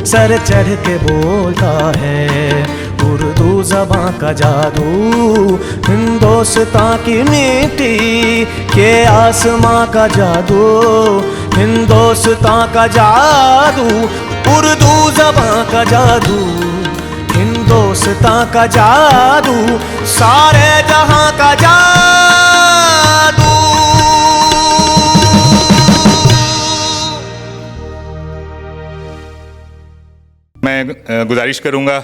Sir चढ़ के बोलता है। उर्दू ज़बां का जादू हिंदुस्तान की मिट्टी के आसमां का जादू, हिंदुस्तान का जादू, उर्दू ज़बां का जादू, हिंदुस्तान का जादू, सारे जहां का जादू। मैं गुजारिश करूंगा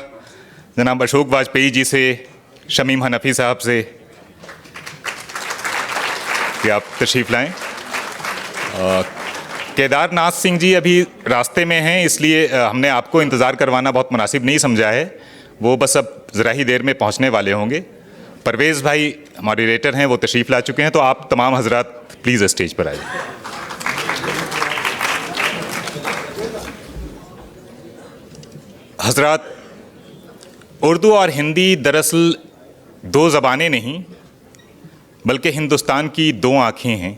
जनाब अशोक वाजपेयी जी से, शमीम हनफी साहब से कि आप तशरीफ़ लाएं। केदारनाथ सिंह जी अभी रास्ते में हैं, इसलिए हमने आपको इंतज़ार करवाना बहुत मुनासिब नहीं समझा है। वो बस अब ज़रा ही देर में पहुंचने वाले होंगे। परवेज़ भाई हमारे रेटर हैं, वो तशरीफ़ ला चुके हैं। तो आप तमाम हजरात प्लीज़ स्टेज पर आइए। हजरात, उर्दू और हिंदी दरअसल दो ज़बानें नहीं बल्कि हिंदुस्तान की दो आँखें हैं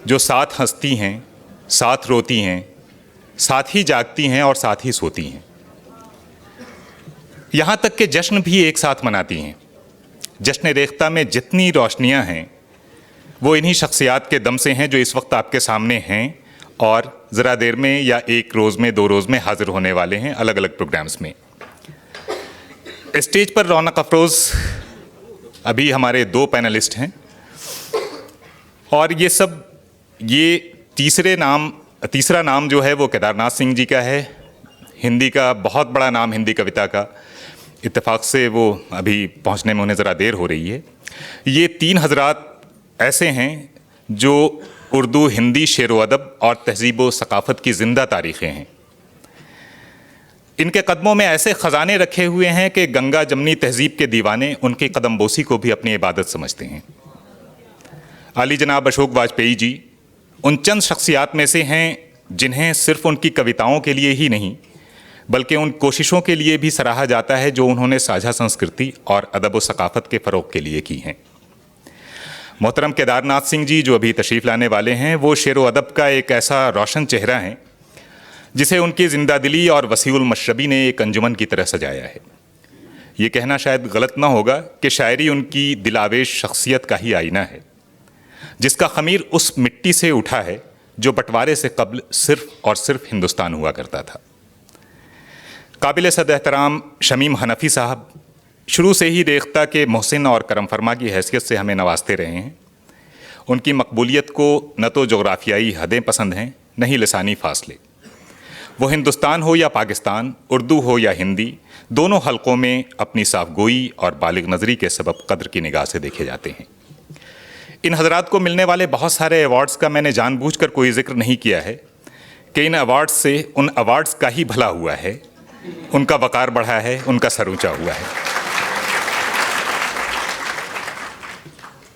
जो साथ हंसती हैं, साथ रोती हैं, साथ ही जागती हैं और साथ ही सोती हैं। यहाँ तक कि जश्न भी एक साथ मनाती हैं। जश्न रेख्ता में जितनी रोशनियाँ हैं वो इन्हीं शख्सियात के दम से हैं जो इस वक्त आपके सामने हैं और ज़रा देर में या एक रोज़ में, दो रोज़ में हाज़िर होने वाले हैं अलग अलग प्रोग्राम्स में। स्टेज पर रौनक अफरोज़ अभी हमारे दो पैनलिस्ट हैं और ये तीसरा नाम जो है वो केदारनाथ सिंह जी का है। हिंदी का बहुत बड़ा नाम, हिंदी कविता का। इत्तेफाक से वो अभी पहुंचने में उन्हें ज़रा देर हो रही है। ये तीन हजरात ऐसे हैं जो उर्दू हिंदी शेर व अदब और तहज़ीब व सकाफ़त की ज़िंदा तारीख़ें हैं। इनके कदमों में ऐसे ख़जाने रखे हुए हैं कि गंगा जमनी तहज़ीब के दीवाने उनकी कदमबोसी को भी अपनी इबादत समझते हैं। आली जनाब अशोक वाजपेयी जी उन चंद शख्सियात में से हैं जिन्हें सिर्फ़ उनकी कविताओं के लिए ही नहीं बल्कि उन कोशिशों के लिए भी सराहा जाता है जो उन्होंने साझा संस्कृति और अदब व सकाफ़त के फ़रोग़ के लिए की हैं। मोहतरम केदारनाथ सिंह जी जो अभी तशरीफ़ लाने वाले हैं वो शेर व अदब का एक ऐसा रोशन चेहरा है जिसे उनकी ज़िंदादिली और वसीउल मशरबी ने एक अंजुमन की तरह सजाया है। ये कहना शायद गलत ना होगा कि शायरी उनकी दिलावेश शख्सियत का ही आईना है जिसका ख़मीर उस मिट्टी से उठा है जो बंटवारे से कब्ल सिर्फ़ और सिर्फ हिंदुस्तान हुआ करता था। काबिल सद एहतराम शमीम हनफी साहब शुरू से ही रेख्ता के मोहसिन और करम फरमा की हैसियत से हमें नवाजते रहे हैं। उनकी मकबूलियत को न तो जोग्राफियाई हदें पसंद हैं न ही लिसानी फासले। वो हिंदुस्तान हो या पाकिस्तान, उर्दू हो या हिंदी, दोनों हलकों में अपनी साफ़गोई और बालिग नज़री के सबब कद्र की निगाह से देखे जाते हैं। इन हज़रात को मिलने वाले बहुत सारे अवार्ड्स का मैंने जानबूझकर कोई ज़िक्र नहीं किया है कि इन अवार्ड्स से उन अवार्ड्स का ही भला हुआ है, उनका वक़ार बढ़ा है, उनका सर ऊँचा हुआ है।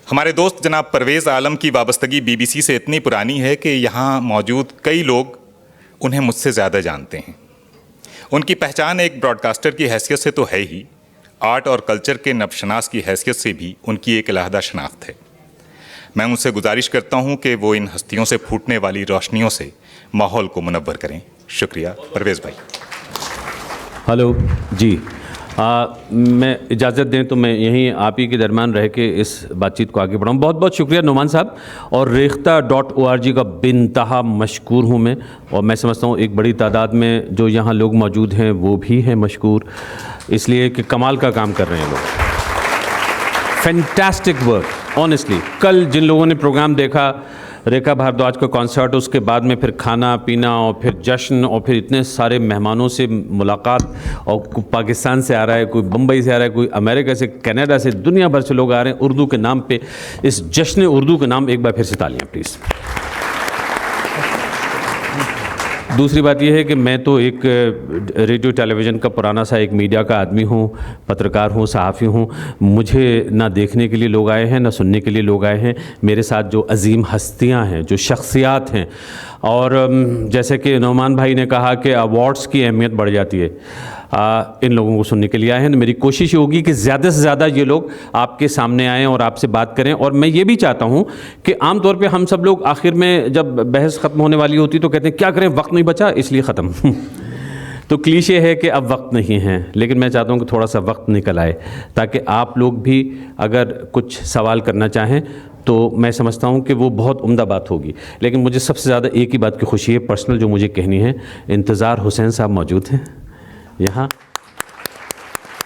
हमारे दोस्त जनाब परवेज़ आलम की वाबस्तगी BBC से इतनी पुरानी है कि यहाँ मौजूद कई लोग उन्हें मुझसे ज़्यादा जानते हैं। उनकी पहचान एक ब्रॉडकास्टर की हैसियत से तो है ही, आर्ट और कल्चर के नबशनास की हैसियत से भी उनकी एक अलहदा शनाख्त है। मैं उनसे गुजारिश करता हूँ कि वो इन हस्तियों से फूटने वाली रोशनियों से माहौल को मुनव्वर करें। शुक्रिया परवेज़ भाई। हेलो जी, मैं इजाज़त दें तो मैं यहीं आप ही के दरमियान रह के इस बातचीत को आगे बढ़ाऊँ। बहुत बहुत शुक्रिया नुमान साहब, और रेख्ता.org का बेइंतहा मशकूर हूँ मैं, और मैं समझता हूँ एक बड़ी तादाद में जो यहाँ लोग मौजूद हैं वो भी हैं मशकूर, इसलिए कि कमाल का काम कर रहे हैं लोग। Fantastic work honestly. कल जिन लोगों ने प्रोग्राम देखा, रेखा भारद्वाज का कॉन्सर्ट, उसके बाद में फिर खाना पीना और फिर जश्न और फिर इतने सारे मेहमानों से मुलाकात, और कोई पाकिस्तान से आ रहा है, कोई बम्बई से आ रहा है, कोई अमेरिका से, कनाडा से, दुनिया भर से लोग आ रहे हैं उर्दू के नाम पे। इस जश्न उर्दू के नाम एक बार फिर से तालियां प्लीज़। दूसरी बात यह है कि मैं तो एक रेडियो टेलीविज़न का पुराना सा एक मीडिया का आदमी हूँ, पत्रकार हूँ, सहाफ़ी हूँ। मुझे ना देखने के लिए लोग आए हैं ना सुनने के लिए लोग आए हैं। मेरे साथ जो अजीम हस्तियाँ हैं, जो शख्सियात हैं, और जैसे कि नौमान भाई ने कहा कि अवार्ड्स की अहमियत बढ़ जाती है, इन लोगों को सुनने के लिए आए हैं। मेरी कोशिश होगी कि ज़्यादा से ज़्यादा ये लोग आपके सामने आएँ और आपसे बात करें। और मैं ये भी चाहता हूँ कि आम तौर पे हम सब लोग आखिर में जब बहस ख़त्म होने वाली होती तो कहते हैं क्या करें, वक्त नहीं बचा इसलिए ख़त्म। तो क्लीशे है कि अब वक्त नहीं है, लेकिन मैं चाहता हूँ कि थोड़ा सा वक्त निकल आए ताकि आप लोग भी अगर कुछ सवाल करना चाहें तो मैं समझता हूँ कि वो बहुत उम्दा बात होगी। लेकिन मुझे सबसे ज़्यादा एक ही बात की खुशी है, पर्सनल जो मुझे कहनी है। इंतज़ार हुसैन साहब मौजूद हैं यहाँ,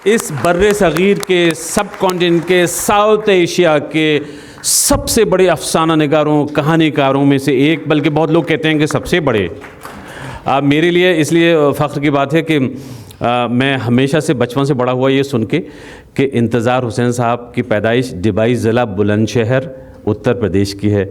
इस बर्रे सग़ीर के, सब कॉन्टिनेंट के, साउथ एशिया के सबसे बड़े अफसाना निगारों, कहानीकारों में से एक, बल्कि बहुत लोग कहते हैं कि सबसे बड़े। मेरे लिए इसलिए फ़ख्र की बात है कि मैं हमेशा से बचपन से बड़ा हुआ ये सुन के कि इंतज़ार हुसैन साहब की पैदाइश डिबाई ज़िला बुलंदशहर उत्तर प्रदेश की है,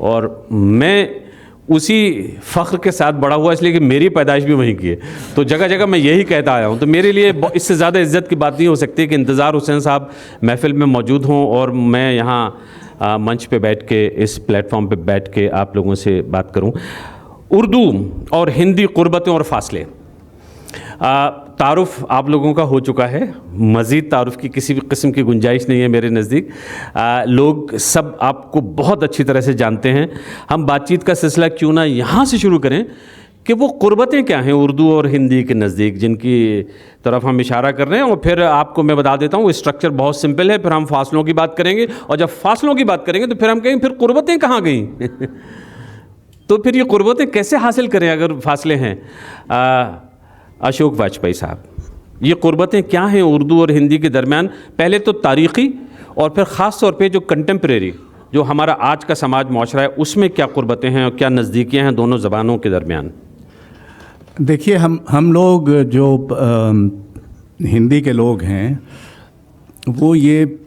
और मैं उसी फ़ख्र के साथ बड़ा हुआ इसलिए कि मेरी पैदाइश भी वहीं की है। तो जगह जगह मैं यही कहता आया हूँ। तो मेरे लिए इससे ज़्यादा इज़्ज़त की बात नहीं हो सकती कि इंतज़ार हुसैन साहब महफ़िल में मौजूद हों और मैं यहाँ मंच पे बैठ के, इस प्लेटफॉर्म पे बैठ के आप लोगों से बात करूँ। उर्दू और हिंदी क़ुर्बतें और फ़ासले, तारुफ़ आप लोगों का हो चुका है, मज़ीद तारुफ़ की किसी भी किस्म की गुंजाइश नहीं है मेरे नज़दीक। लोग सब आपको बहुत अच्छी तरह से जानते हैं। हम बातचीत का सिलसिला क्यों ना यहाँ से शुरू करें कि वो क़ुर्बतें क्या हैं उर्दू और हिंदी के नज़दीक, जिनकी तरफ हम इशारा कर रहे हैं, और फिर आपको मैं बता देता हूँ स्ट्रक्चर बहुत सिंपल है। फिर हम फ़ासलों की बात करेंगे, और जब फ़ासलों की बात करेंगे तो फिर हम कहेंगे फिर क़ुर्बतें कहाँ गईं तो फिर ये क़ुर्बतें कैसे हासिल करें अगर फ़ासले हैं। अशोक वाजपेयी साहब, ये क़ुर्बतें क्या हैं उर्दू और हिंदी के दरमियान? पहले तो तारीख़ी, और फिर ख़ास तौर पे जो कंटेम्प्रेरी, जो हमारा आज का समाज मुआशरा है, उसमें क्या क़ुर्बतें हैं और क्या नज़दीकियाँ हैं दोनों ज़बानों के दरमियान? देखिए, हम लोग जो हिंदी के लोग हैं वो ये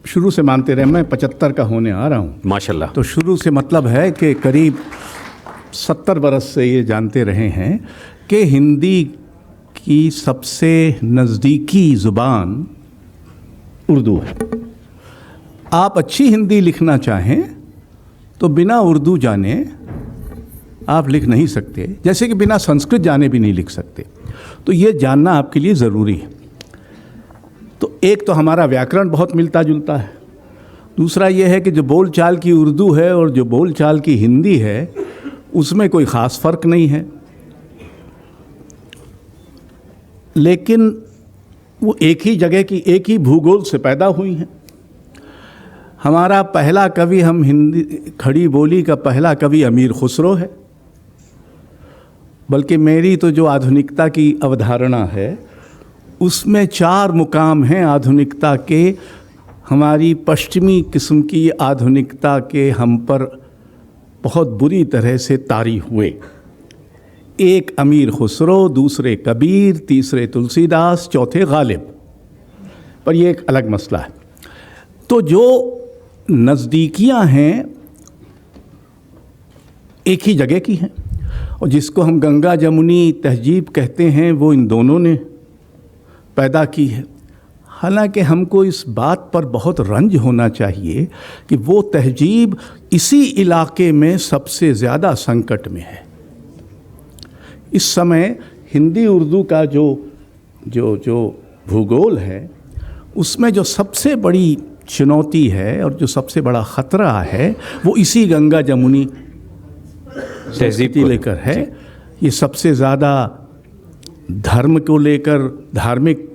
शुरू से मानते रहे। मैं 75 का होने आ रहा हूँ माशाल्लाह। तो शुरू से मतलब है कि करीब 70 बरस से ये जानते रहे हैं कि हिंदी की सबसे नज़दीकी ज़ुबान उर्दू है। आप अच्छी हिंदी लिखना चाहें तो बिना उर्दू जाने आप लिख नहीं सकते, जैसे कि बिना संस्कृत जाने भी नहीं लिख सकते। तो ये जानना आपके लिए ज़रूरी है। तो एक तो हमारा व्याकरण बहुत मिलता जुलता है, दूसरा ये है कि जो बोलचाल की उर्दू है और जो बोलचाल की हिंदी है उसमें कोई ख़ास फ़र्क नहीं है, लेकिन वो एक ही जगह की, एक ही भूगोल से पैदा हुई हैं। हमारा पहला कवि, हम हिंदी खड़ी बोली का पहला कवि अमीर खुसरो है। बल्कि मेरी तो जो आधुनिकता की अवधारणा है उसमें 4 मुकाम हैं आधुनिकता के। हमारी पश्चिमी किस्म की आधुनिकता के हम पर बहुत बुरी तरह से तारी हुए। एक अमीर खुसरो, दूसरे कबीर, तीसरे तुलसीदास, चौथे गालिब। पर ये एक अलग मसला है। तो जो नज़दीकियां हैं एक ही जगह की हैं, और जिसको हम गंगा जमुनी तहजीब कहते हैं वो इन दोनों ने पैदा की है। हालांकि हमको इस बात पर बहुत रंज होना चाहिए कि वो तहजीब इसी इलाके में सबसे ज़्यादा संकट में है। इस समय हिंदी उर्दू का जो भूगोल है उसमें जो सबसे बड़ी चुनौती है और जो सबसे बड़ा ख़तरा है वो इसी गंगा जमुनी तहजीब को लेकर है। ये सबसे ज़्यादा धर्म को लेकर धार्मिक,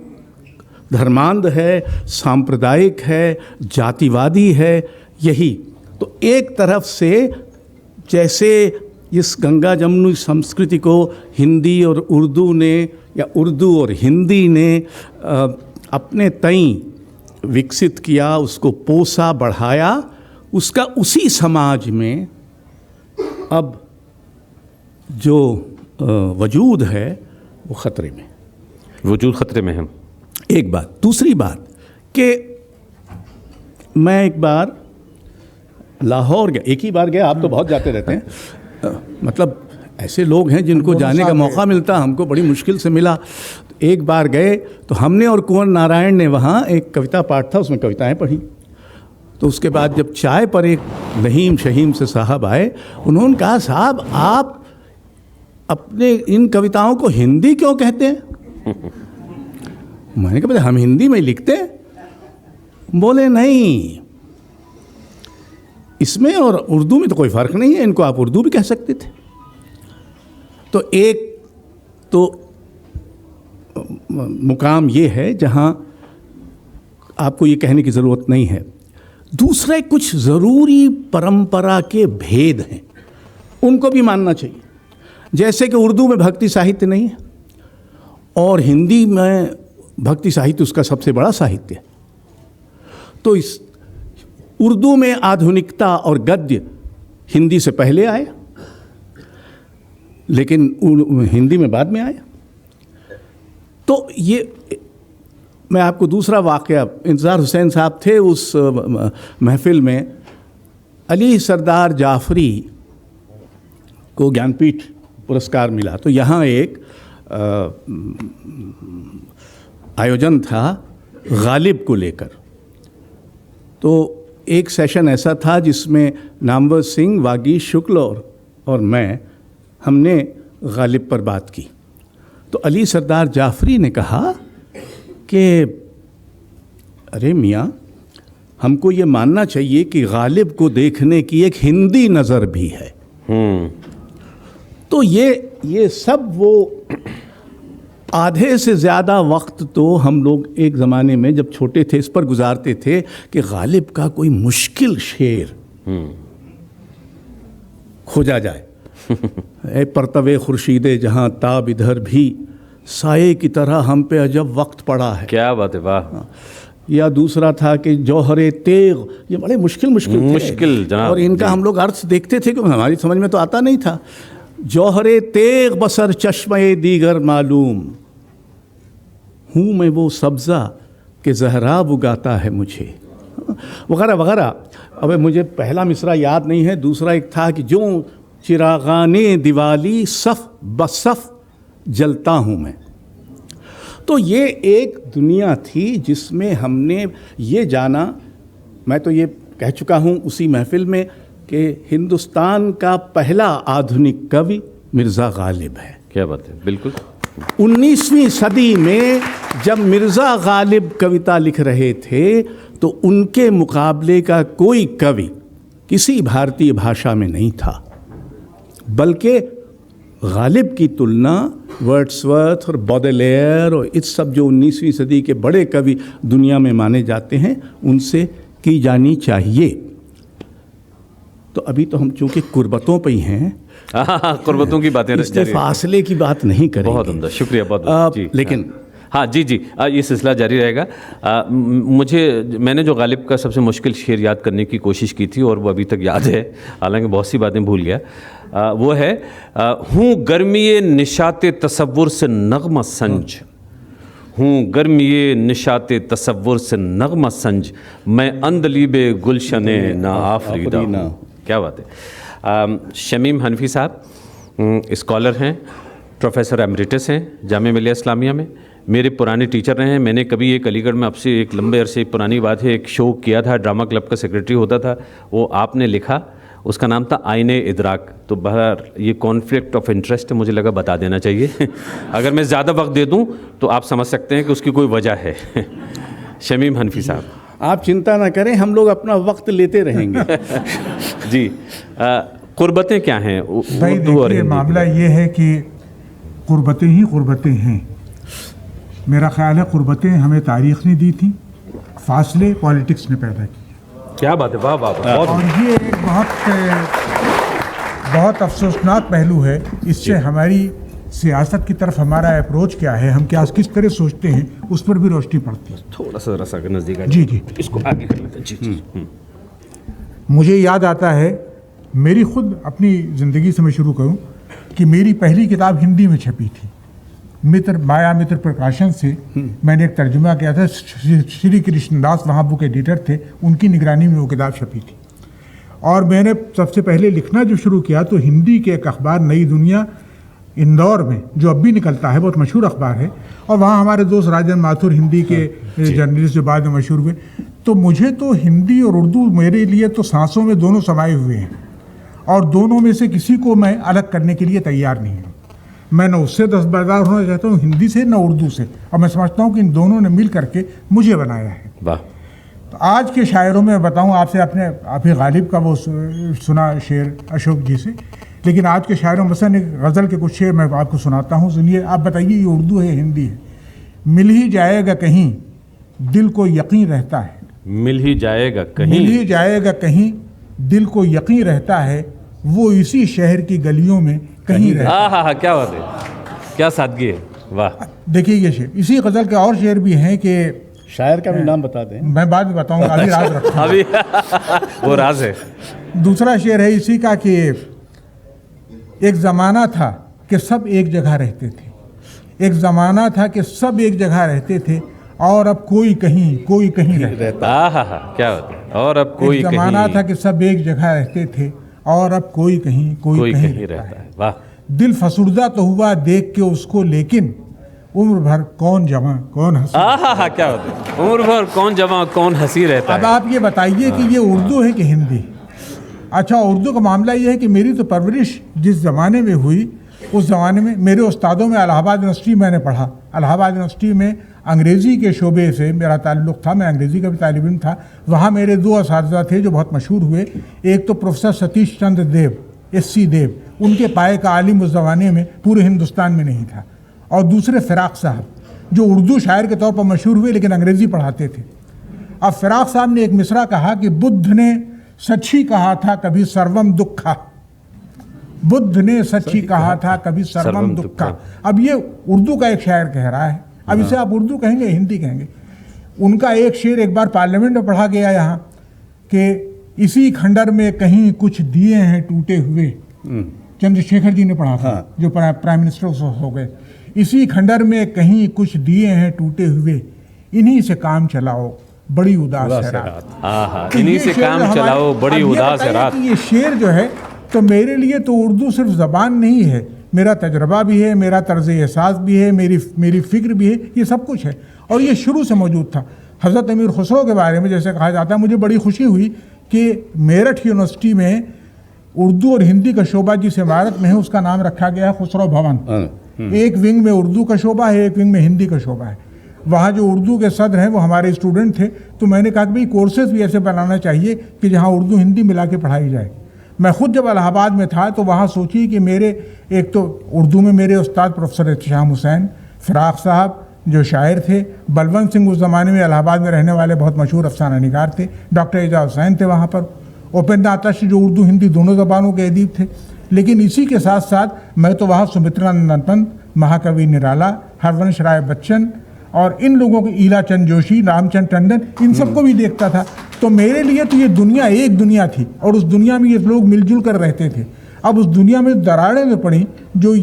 धर्मांध है, सांप्रदायिक है, जातिवादी है। यही तो एक तरफ से जैसे इस गंगा जमुनी संस्कृति को हिंदी और उर्दू ने, या उर्दू और हिंदी ने अपने तई विकसित किया, उसको पोसा, बढ़ाया, उसका उसी समाज में अब जो वजूद है वो ख़तरे में, वजूद ख़तरे में है। एक बात। दूसरी बात कि मैं एक बार लाहौर गया, एक ही बार गया, आप तो बहुत जाते रहते हैं, मतलब ऐसे लोग हैं जिनको जाने का मौका मिलता, हमको बड़ी मुश्किल से मिला। एक बार गए तो हमने और कुंवर नारायण ने वहाँ एक कविता पाठ था, उसमें कविताएं पढ़ी। तो उसके बाद जब चाय पर एक नहीम शहीम से साहब आए, उन्होंने कहा साहब आप अपने इन कविताओं को हिंदी क्यों कहते हैं? मैंने कहा हम हिंदी में लिखते हैं। बोले नहीं, इसमें और उर्दू में तो कोई फ़र्क नहीं है, इनको आप उर्दू भी कह सकते थे। तो एक तो मुकाम ये है जहाँ आपको ये कहने की ज़रूरत नहीं है। दूसरे कुछ ज़रूरी परंपरा के भेद हैं, उनको भी मानना चाहिए। जैसे कि उर्दू में भक्ति साहित्य नहीं है और हिंदी में भक्ति साहित्य उसका सबसे बड़ा साहित्य है। तो इस उर्दू में आधुनिकता और गद्य हिंदी से पहले आए, लेकिन हिंदी में बाद में आया। तो ये मैं आपको दूसरा वाक़या, इंतज़ार हुसैन साहब थे उस महफ़िल में, अली सरदार जाफ़री को ज्ञानपीठ पुरस्कार मिला। तो यहाँ एक आयोजन था गालिब को लेकर। तो एक सेशन ऐसा था जिसमें नामवर सिंह, वागीश शुक्ल और मैं, हमने गालिब पर बात की। तो अली सरदार जाफ़री ने कहा कि अरे मियाँ, हमको ये मानना चाहिए कि गालिब को देखने की एक हिंदी नज़र भी है। तो ये सब वो आधे से ज़्यादा वक्त तो हम लोग एक ज़माने में जब छोटे थे इस पर गुजारते थे कि गालिब का कोई मुश्किल शेर खोजा जाए। ए परतवे खुर्शीदे जहाँ ताब इधर भी, साये की तरह हम पे अजब वक्त पड़ा है। क्या बात है, वाह। या दूसरा था कि जौहरे तेग, ये बड़े मुश्किल जनाब, और इनका हम लोग अर्थ देखते थे कि हमारी समझ में तो आता नहीं था। जौहरे तेग बसर चश्मे दीगर मालूम, हूँ मैं वो सब्ज़ा कि ज़हराब उगाता है मुझे, वगैरह वगैरह। अब मुझे पहला मिसरा याद नहीं है। दूसरा एक था कि जो चिरागाने दिवाली सफ़ बसफ़ जलता हूँ मैं। तो ये एक दुनिया थी जिसमें हमने ये जाना, मैं तो ये कह चुका हूँ उसी महफ़िल में, कि हिंदुस्तान का पहला आधुनिक कवि मिर्ज़ा गालिब है। क्या बात है, बिल्कुल। 19वीं सदी में जब मिर्ज़ा गालिब कविता लिख रहे थे तो उनके मुकाबले का कोई कवि किसी भारतीय भाषा में नहीं था, बल्कि गालिब की तुलना वर्ड्सवर्थ और बॉडेलेयर और इस सब जो 19वीं सदी के बड़े कवि दुनिया में माने जाते हैं उनसे की जानी चाहिए। तो अभी तो हम चूँकि कुर्बतों पे ही हैं, कुर्बतों की बातें, इसलिए फासले की बात नहीं करेंगे। बहुत उम्दा, शुक्रिया, बहुत जी। लेकिन हाँ जी, ये सिलसिला जारी रहेगा। मैंने जो गालिब का सबसे मुश्किल शेर याद करने की कोशिश की थी और वो अभी तक याद है, हालांकि बहुत सी बातें भूल गया। वो है, हूँ गर्मिये निशाते तसव्वुर से नगमा संज, हूँ गर्मिये निशाते तसव्वुर से नगमा संज, मैं अंदलीबे गुलशने ना आफरीदा। क्या बात है। शमीम हनफी साहब स्कॉलर हैं, प्रोफेसर एमरिटस हैं जामिया मिलिया इस्लामिया में, मेरे पुराने टीचर रहे हैं। मैंने कभी एक अलीगढ़ में आपसे एक लंबे अरसे पुरानी बात है, एक शो किया था, ड्रामा क्लब का सेक्रेटरी होता था, वो आपने लिखा, उसका नाम था आईने इदराक। तो बहर ये कॉन्फ्लिक्ट ऑफ इंटरेस्ट मुझे लगा बता देना चाहिए। अगर मैं ज़्यादा वक्त दे दूं तो आप समझ सकते हैं कि उसकी कोई वजह है। शमीम हनफी साहब, आप चिंता ना करें, हम लोग अपना वक्त लेते रहेंगे। जी, कुर्बतें क्या हैं? भाई देखिए, मामला ये है कि कुर्बतें ही कुर्बतें हैं। मेरा ख्याल है कुर्बतें हमें तारीख़ ने दी थी, फासले पॉलिटिक्स ने पैदा किए। क्या बात है, वाह वाह। और ये एक बहुत अफसोसनाक पहलू है। इससे हमारी सियासत की तरफ हमारा अप्रोच क्या है, हम क्या किस तरह सोचते हैं, उस पर भी रोशनी पड़ती है। थोड़ा सा रसा नज़दीक जी, इसको आगे कर लेते हैं। जी। मुझे याद आता है, मेरी खुद अपनी ज़िंदगी से मैं शुरू करूं कि मेरी पहली किताब हिंदी में छपी थी, माया मित्र प्रकाशन से। मैंने एक तर्जुमा किया था, श्री कृष्णदास वहाँ बुक एडिटर थे, उनकी निगरानी में वो किताब छपी थी। और मैंने सबसे पहले लिखना जो शुरू किया तो हिंदी के एक अखबार नई दुनिया इंदौर में, जो अब भी निकलता है, बहुत मशहूर अखबार है, और वहाँ हमारे दोस्त राजन माथुर हिंदी के जर्नलिस्ट जो बाद में मशहूर हुए। तो मुझे तो हिंदी और उर्दू मेरे लिए तो सांसों में दोनों समाये हुए हैं, और दोनों में से किसी को मैं अलग करने के लिए तैयार नहीं हूँ। मैं न उससे दस्तबरदार होना चाहता हूँ हिंदी से, न उर्दू से, और मैं समझता हूँ कि इन दोनों ने मिल करके मुझे बनाया है। वाह। तो आज के शायरों में बताऊँ आपसे, आपने गालिब का वो सुना शेर अशोक जी से, लेकिन आज के शायरों में मसलन एक गज़ल के कुछ शेर मैं आपको सुनाता हूँ, सुनिए। आप बताइए ये उर्दू है हिंदी है। मिल ही जाएगा कहीं दिल को यकीन रहता है, मिल ही जाएगा कहीं, मिल ही जाएगा कहीं दिल को यकीन रहता है, वो इसी शहर की गलियों में कहीं रहता है। हाँ, क्या बात है, क्या सादगी है, वाह। देखिए ये शेर, इसी गज़ल के और शेर भी हैं कि शायर का भी नाम बता दें। मैं बाद में बताऊंगा, अभी राज रखूंगा। अभी वो राज है। दूसरा शेर है इसी का कि एक ज़माना था कि सब एक जगह रहते थे, एक ज़माना था कि सब एक जगह रहते थे, और अब कोई कहीं रहता। हाँ, क्या बात है, और अब कोई एक कहीं, ज़माना था कि सब एक जगह रहते थे, और अब कोई कहीं रहता है, वाह। दिल फसुर्दा तो हुआ देख के उसको, लेकिन उम्र भर कौन जवां कौन हंसी। हाँ, क्या बात है, उम्र भर कौन जवां कौन हंसी रहता है। अब आप ये बताइए कि ये उर्दू है कि हिंदी। अच्छा, उर्दू का मामला ये है कि मेरी तो परवरिश जिस ज़माने में हुई, उस ज़माने में मेरे उस्तादों में इलाहाबाद यूनिवर्सिटी मैंने पढ़ा। इलाहाबाद यूनिवर्सिटी में अंग्रेज़ी के शोबे से मेरा ताल्लुक़ था, मैं अंग्रेज़ी का भी तालिब इल्म था। वहाँ मेरे दो असातिज़ा थे जो बहुत मशहूर हुए। एक तो प्रोफेसर सतीश चंद्र देव, SC देव, उनके पाए का आलिम उस ज़माने में पूरे हिंदुस्तान में नहीं था, और दूसरे फ़िराक साहब जो उर्दू शायर के तौर पर मशहूर हुए लेकिन अंग्रेज़ी पढ़ाते थे। अब फ़िराक साहब ने एक मिसरा कहा कि बुद्ध ने सच ही कहा था कभी सर्वम दुखा, बुद्ध ने सच ही कहा था कभी सर्वम दुखा। अब ये उर्दू का एक शायर कह रहा है, अब इसे आप उर्दू कहेंगे हिंदी कहेंगे। उनका एक शेर एक बार पार्लियामेंट में पढ़ा गया यहाँ कि इसी खंडर में कहीं कुछ दिए हैं टूटे हुए, चंद्रशेखर जी ने पढ़ा था, जो प्राइम मिनिस्टर हो गए। इसी खंडर में कहीं कुछ दिए हैं टूटे हुए, इन्हीं से काम चलाओ बड़ी उदास है रात। इन्हीं से काम चलाओ बड़ी उदास है रात। ये शेर जो है, तो मेरे लिए तो उर्दू सिर्फ ज़बान नहीं है, मेरा तजर्बा भी है, मेरा तर्ज़ एहसास भी है, मेरी फ़िक्र भी है, ये सब कुछ है। और ये शुरू से मौजूद था। हज़रत अमीर खुसरो के बारे में जैसे कहा जाता है, मुझे बड़ी खुशी हुई कि मेरठ यूनिवर्सिटी में उर्दू और हिंदी का शोबा जिस इमारत में है उसका नाम रखा गया है खुसरो भवन। एक विंग में उर्दू का शोबा है, एक विंग में हिंदी का शोबा है। वहाँ जो उर्दू के सदर हैं वो हमारे स्टूडेंट थे, तो मैंने कहा कि भाई कोर्सेज भी ऐसे बनाना चाहिए कि जहाँ उर्दू हिंदी मिला के पढ़ाई जाए। मैं खुद जब इलाहाबाद में था तो वहाँ सोची कि मेरे एक तो उर्दू में मेरे उस्ताद प्रोफेसर एहतशाम हुसैन, फ़िराक साहब जो शायर थे, बलवंत सिंह उस ज़माने में इलाहाबाद में रहने वाले बहुत मशहूर अफसाना निगार थे, डॉक्टर एजाज हुसैन थे वहाँ पर, उपेंद्र आतश जो उर्दू हिंदी दोनों ज़बानों के अदीब थे। लेकिन इसी के साथ साथ मैं तो वहाँ सुमित्रा नंदन पंत, महाकवि निराला, हरवंश राय बच्चन और इन लोगों के, ईला चंद जोशी, रामचंद्र टंडन, इन सबको भी देखता था। तो मेरे लिए तो ये दुनिया एक दुनिया थी, और उस दुनिया में ये लोग मिलजुल कर रहते थे। अब उस दुनिया में दरारें में पड़ी, जो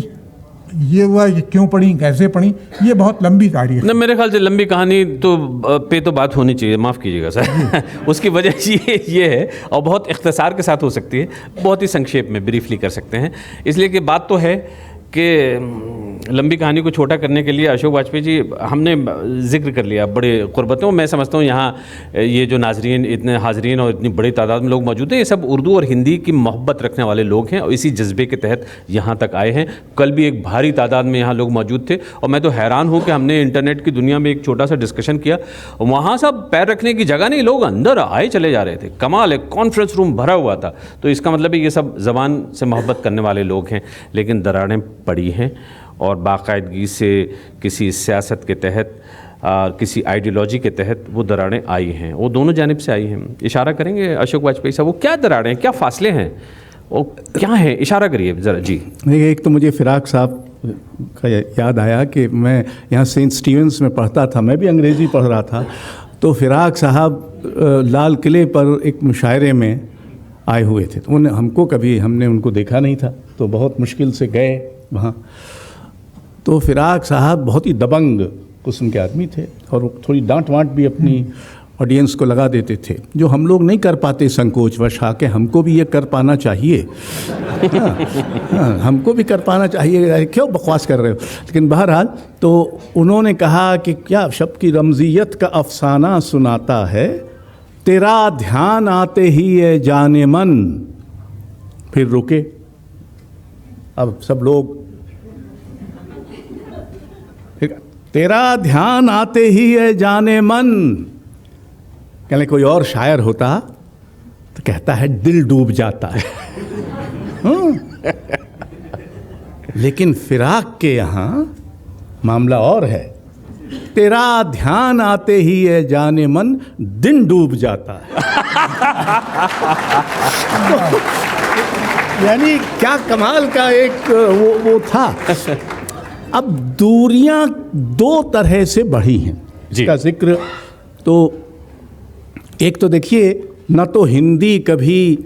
ये हुआ, ये क्यों पड़ी, कैसे पड़ी, ये बहुत लंबी तारीख है। ना, मेरे ख्याल से लंबी कहानी तो पे तो बात होनी चाहिए, माफ़ कीजिएगा सर। उसकी वजह ये है, और बहुत इख्तिसार के साथ हो सकती है, बहुत ही संक्षेप में ब्रीफली कर सकते हैं। इसलिए कि बात तो है कि लंबी कहानी को छोटा करने के लिए अशोक वाजपेयी जी हमने जिक्र कर लिया बड़े क़ुर्बतों। मैं समझता हूँ यहाँ ये जो नाजरीन, इतने हाजरीन और इतनी बड़ी तादाद में लोग मौजूद हैं, ये सब उर्दू और हिंदी की मोहब्बत रखने वाले लोग हैं और इसी जज्बे के तहत यहाँ तक आए हैं। कल भी एक भारी तादाद में यहाँ लोग मौजूद थे, और मैं तो हैरान हूँ कि हमने इंटरनेट की दुनिया में एक छोटा सा डिस्कशन किया, वहाँ सब पैर रखने की जगह नहीं, लोग अंदर आए चले जा रहे थे। कमाल है, कॉन्फ्रेंस रूम भरा हुआ था। तो इसका मतलब है ये सब ज़बान से मोहब्बत करने वाले लोग हैं, लेकिन दरारें पड़ी हैं और बाकायदगी से किसी सियासत के तहत, किसी आइडियोलॉजी के तहत वो दरारें आई हैं। वो दोनों जानिब से आई हैं। इशारा करेंगे अशोक वाजपेयी साहब, वो क्या दरारें हैं, क्या फासले हैं, वो क्या है, इशारा करिए ज़रा जी। एक तो मुझे फ़िराक साहब का याद आया कि मैं यहाँ सेंट स्टीवेंस में पढ़ता था, मैं भी अंग्रेज़ी पढ़ रहा था। तो फ़िराक साहब लाल किले पर एक मुशायरे में आए हुए थे, तो हमने उनको देखा नहीं था, तो बहुत मुश्किल से गए वहाँ। तो फ़िराक साहब बहुत ही दबंग किस्म के आदमी थे, और थोड़ी डांट वांट भी अपनी ऑडियंस को लगा देते थे, जो हम लोग नहीं कर पाते संकोचवश आके। हमको भी ये कर पाना चाहिए। हाँ, हमको भी कर पाना चाहिए, क्यों बकवास कर रहे हो। लेकिन बहरहाल तो उन्होंने कहा कि क्या शब की रमज़ियत का अफसाना सुनाता है, तेरा ध्यान आते ही ये जाने मन। फिर रुके। अब सब लोग, तेरा ध्यान आते ही है जाने मन। कहने कोई और शायर होता तो कहता है दिल डूब जाता है। लेकिन फ़िराक के यहाँ मामला और है। तेरा ध्यान आते ही ये जाने मन दिन डूब जाता है। तो, यानी क्या कमाल का एक वो था। अब दूरियां दो तरह से बढ़ी हैं, इसका जिक्र तो एक तो देखिए, न तो हिंदी कभी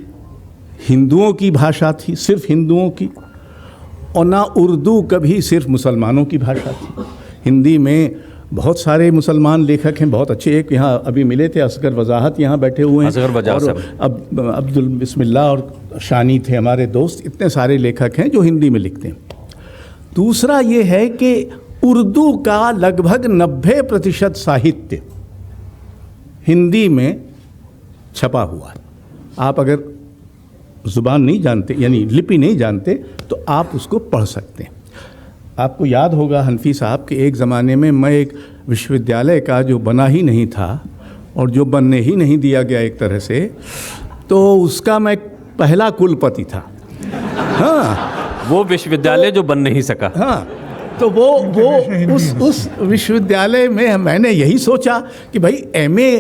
हिंदुओं की भाषा थी, सिर्फ हिंदुओं की, और ना उर्दू कभी सिर्फ मुसलमानों की भाषा थी। हिंदी में बहुत सारे मुसलमान लेखक हैं, बहुत अच्छे। एक यहाँ अभी मिले थे, असगर वजाहत, यहाँ बैठे हुए हैं, असगर वजाहत और अब अब्दुल बिस्मिल्लाह और शानी थे हमारे दोस्त। इतने सारे लेखक हैं जो हिंदी में लिखते हैं। दूसरा ये है कि उर्दू का लगभग 90% साहित्य हिंदी में छपा हुआ है। आप अगर ज़ुबान नहीं जानते, यानी लिपि नहीं जानते, तो आप उसको पढ़ सकते हैं। आपको याद होगा हनफी साहब कि एक ज़माने में मैं एक विश्वविद्यालय का जो बना ही नहीं था और जो बनने ही नहीं दिया गया एक तरह से, तो उसका मैं पहला कुलपति था। हाँ, वो विश्वविद्यालय जो बन नहीं सका। हाँ, तो वो उस विश्वविद्यालय में मैंने यही सोचा कि भाई एमए,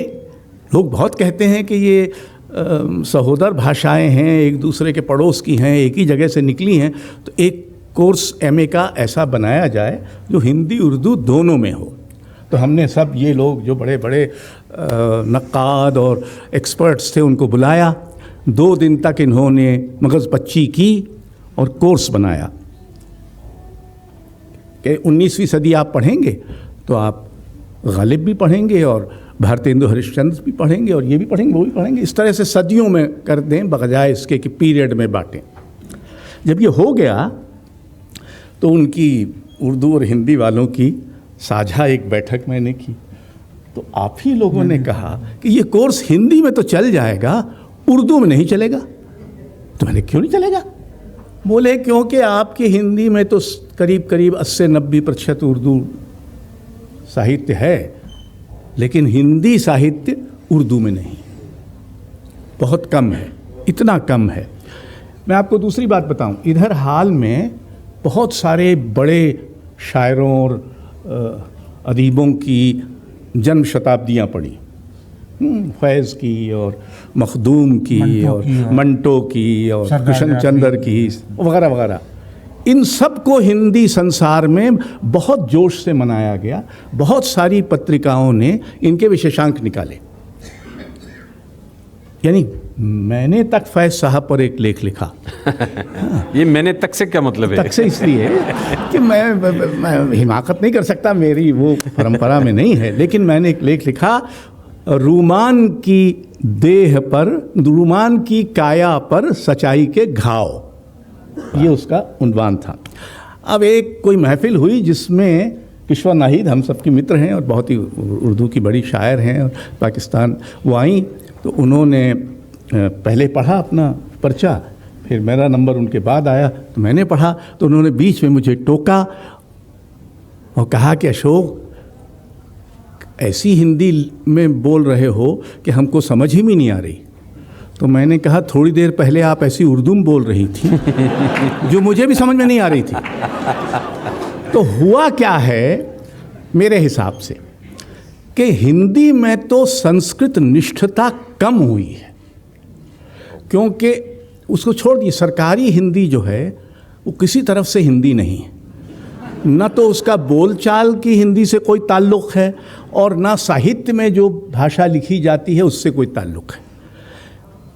लोग बहुत कहते हैं कि ये सहोदर भाषाएं हैं, एक दूसरे के पड़ोस की हैं, एक ही जगह से निकली हैं, तो एक कोर्स एमए का ऐसा बनाया जाए जो हिंदी उर्दू दोनों में हो। तो हमने सब ये लोग जो बड़े बड़े नक्काद और एक्सपर्ट्स थे उनको बुलाया। 2 दिन तक इन्होंने मगज़पच्ची की और कोर्स बनाया कि 19वीं सदी आप पढ़ेंगे तो आप गालिब भी पढ़ेंगे और भारतेंदु हरिश्चंद्र भी पढ़ेंगे और ये भी पढ़ेंगे, वो भी पढ़ेंगे। इस तरह से सदियों में कर दें बजाय इसके कि पीरियड में बांटें। जब ये हो गया तो उनकी उर्दू और हिंदी वालों की साझा एक बैठक मैंने की। तो आप ही लोगों ने कहा कि ये कोर्स हिंदी में तो चल जाएगा, उर्दू में नहीं चलेगा। तो मैंने क्यों नहीं चलेगा? बोले क्योंकि आपकी हिंदी में तो करीब करीब 80-90% उर्दू साहित्य है, लेकिन हिंदी साहित्य उर्दू में नहीं, बहुत कम है, इतना कम है। मैं आपको दूसरी बात बताऊं, इधर हाल में बहुत सारे बड़े शायरों और अदीबों की जन्म शताब्दियाँ पड़ी, फैज़ की और मखदूम की और मंटो की और कृष्ण चंद्र की वगैरह वगैरह। इन सब को हिंदी संसार में बहुत जोश से मनाया गया। बहुत सारी पत्रिकाओं ने इनके विशेषांक निकाले। यानी मैंने तक फैज़ साहब पर एक लेख लिखा। ये मैंने तक से क्या मतलब है? तक से इसलिए कि मैं हिमाकत नहीं कर सकता, मेरी वो परंपरा में नहीं है, लेकिन मैंने एक लेख लिखा, रूमान की देह पर, रूमान की काया पर सच्चाई के घाव, ये उसका उन्वान था। अब एक कोई महफिल हुई जिसमें किश्वर नाहिद, हम सबके मित्र हैं और बहुत ही उर्दू की बड़ी शायर हैं और पाकिस्तान, वो आई तो उन्होंने पहले पढ़ा अपना पर्चा, फिर मेरा नंबर उनके बाद आया तो मैंने पढ़ा। तो उन्होंने बीच में मुझे टोका और कहा कि अशोक, ऐसी हिंदी में बोल रहे हो कि हमको समझ ही में नहीं आ रही। तो मैंने कहा थोड़ी देर पहले आप ऐसी उर्दू में बोल रही थी जो मुझे भी समझ में नहीं आ रही थी। तो हुआ क्या है मेरे हिसाब से कि हिंदी में तो संस्कृत निष्ठता कम हुई है, क्योंकि उसको छोड़ दिए, सरकारी हिंदी जो है वो किसी तरफ से हिंदी नहीं है, न तो उसका बोलचाल की हिंदी से कोई ताल्लुक़ है और ना साहित्य में जो भाषा लिखी जाती है उससे कोई ताल्लुक़ है।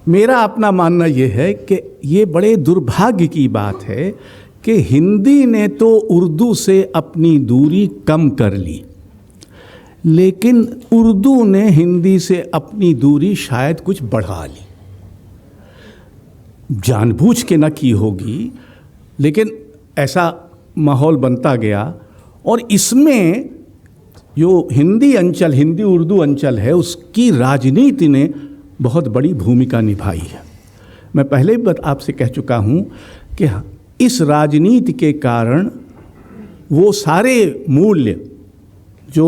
मेरा अपना मानना ये है कि ये बड़े दुर्भाग्य की बात है कि हिंदी ने तो उर्दू से अपनी दूरी कम कर ली, लेकिन उर्दू ने हिंदी से अपनी दूरी शायद कुछ बढ़ा ली। जानबूझ के न की होगी, लेकिन ऐसा माहौल बनता गया और इसमें जो हिंदी अंचल, हिंदी उर्दू अंचल है, उसकी राजनीति ने बहुत बड़ी भूमिका निभाई है। मैं पहले भी आपसे कह चुका हूँ कि इस राजनीति के कारण वो सारे मूल्य जो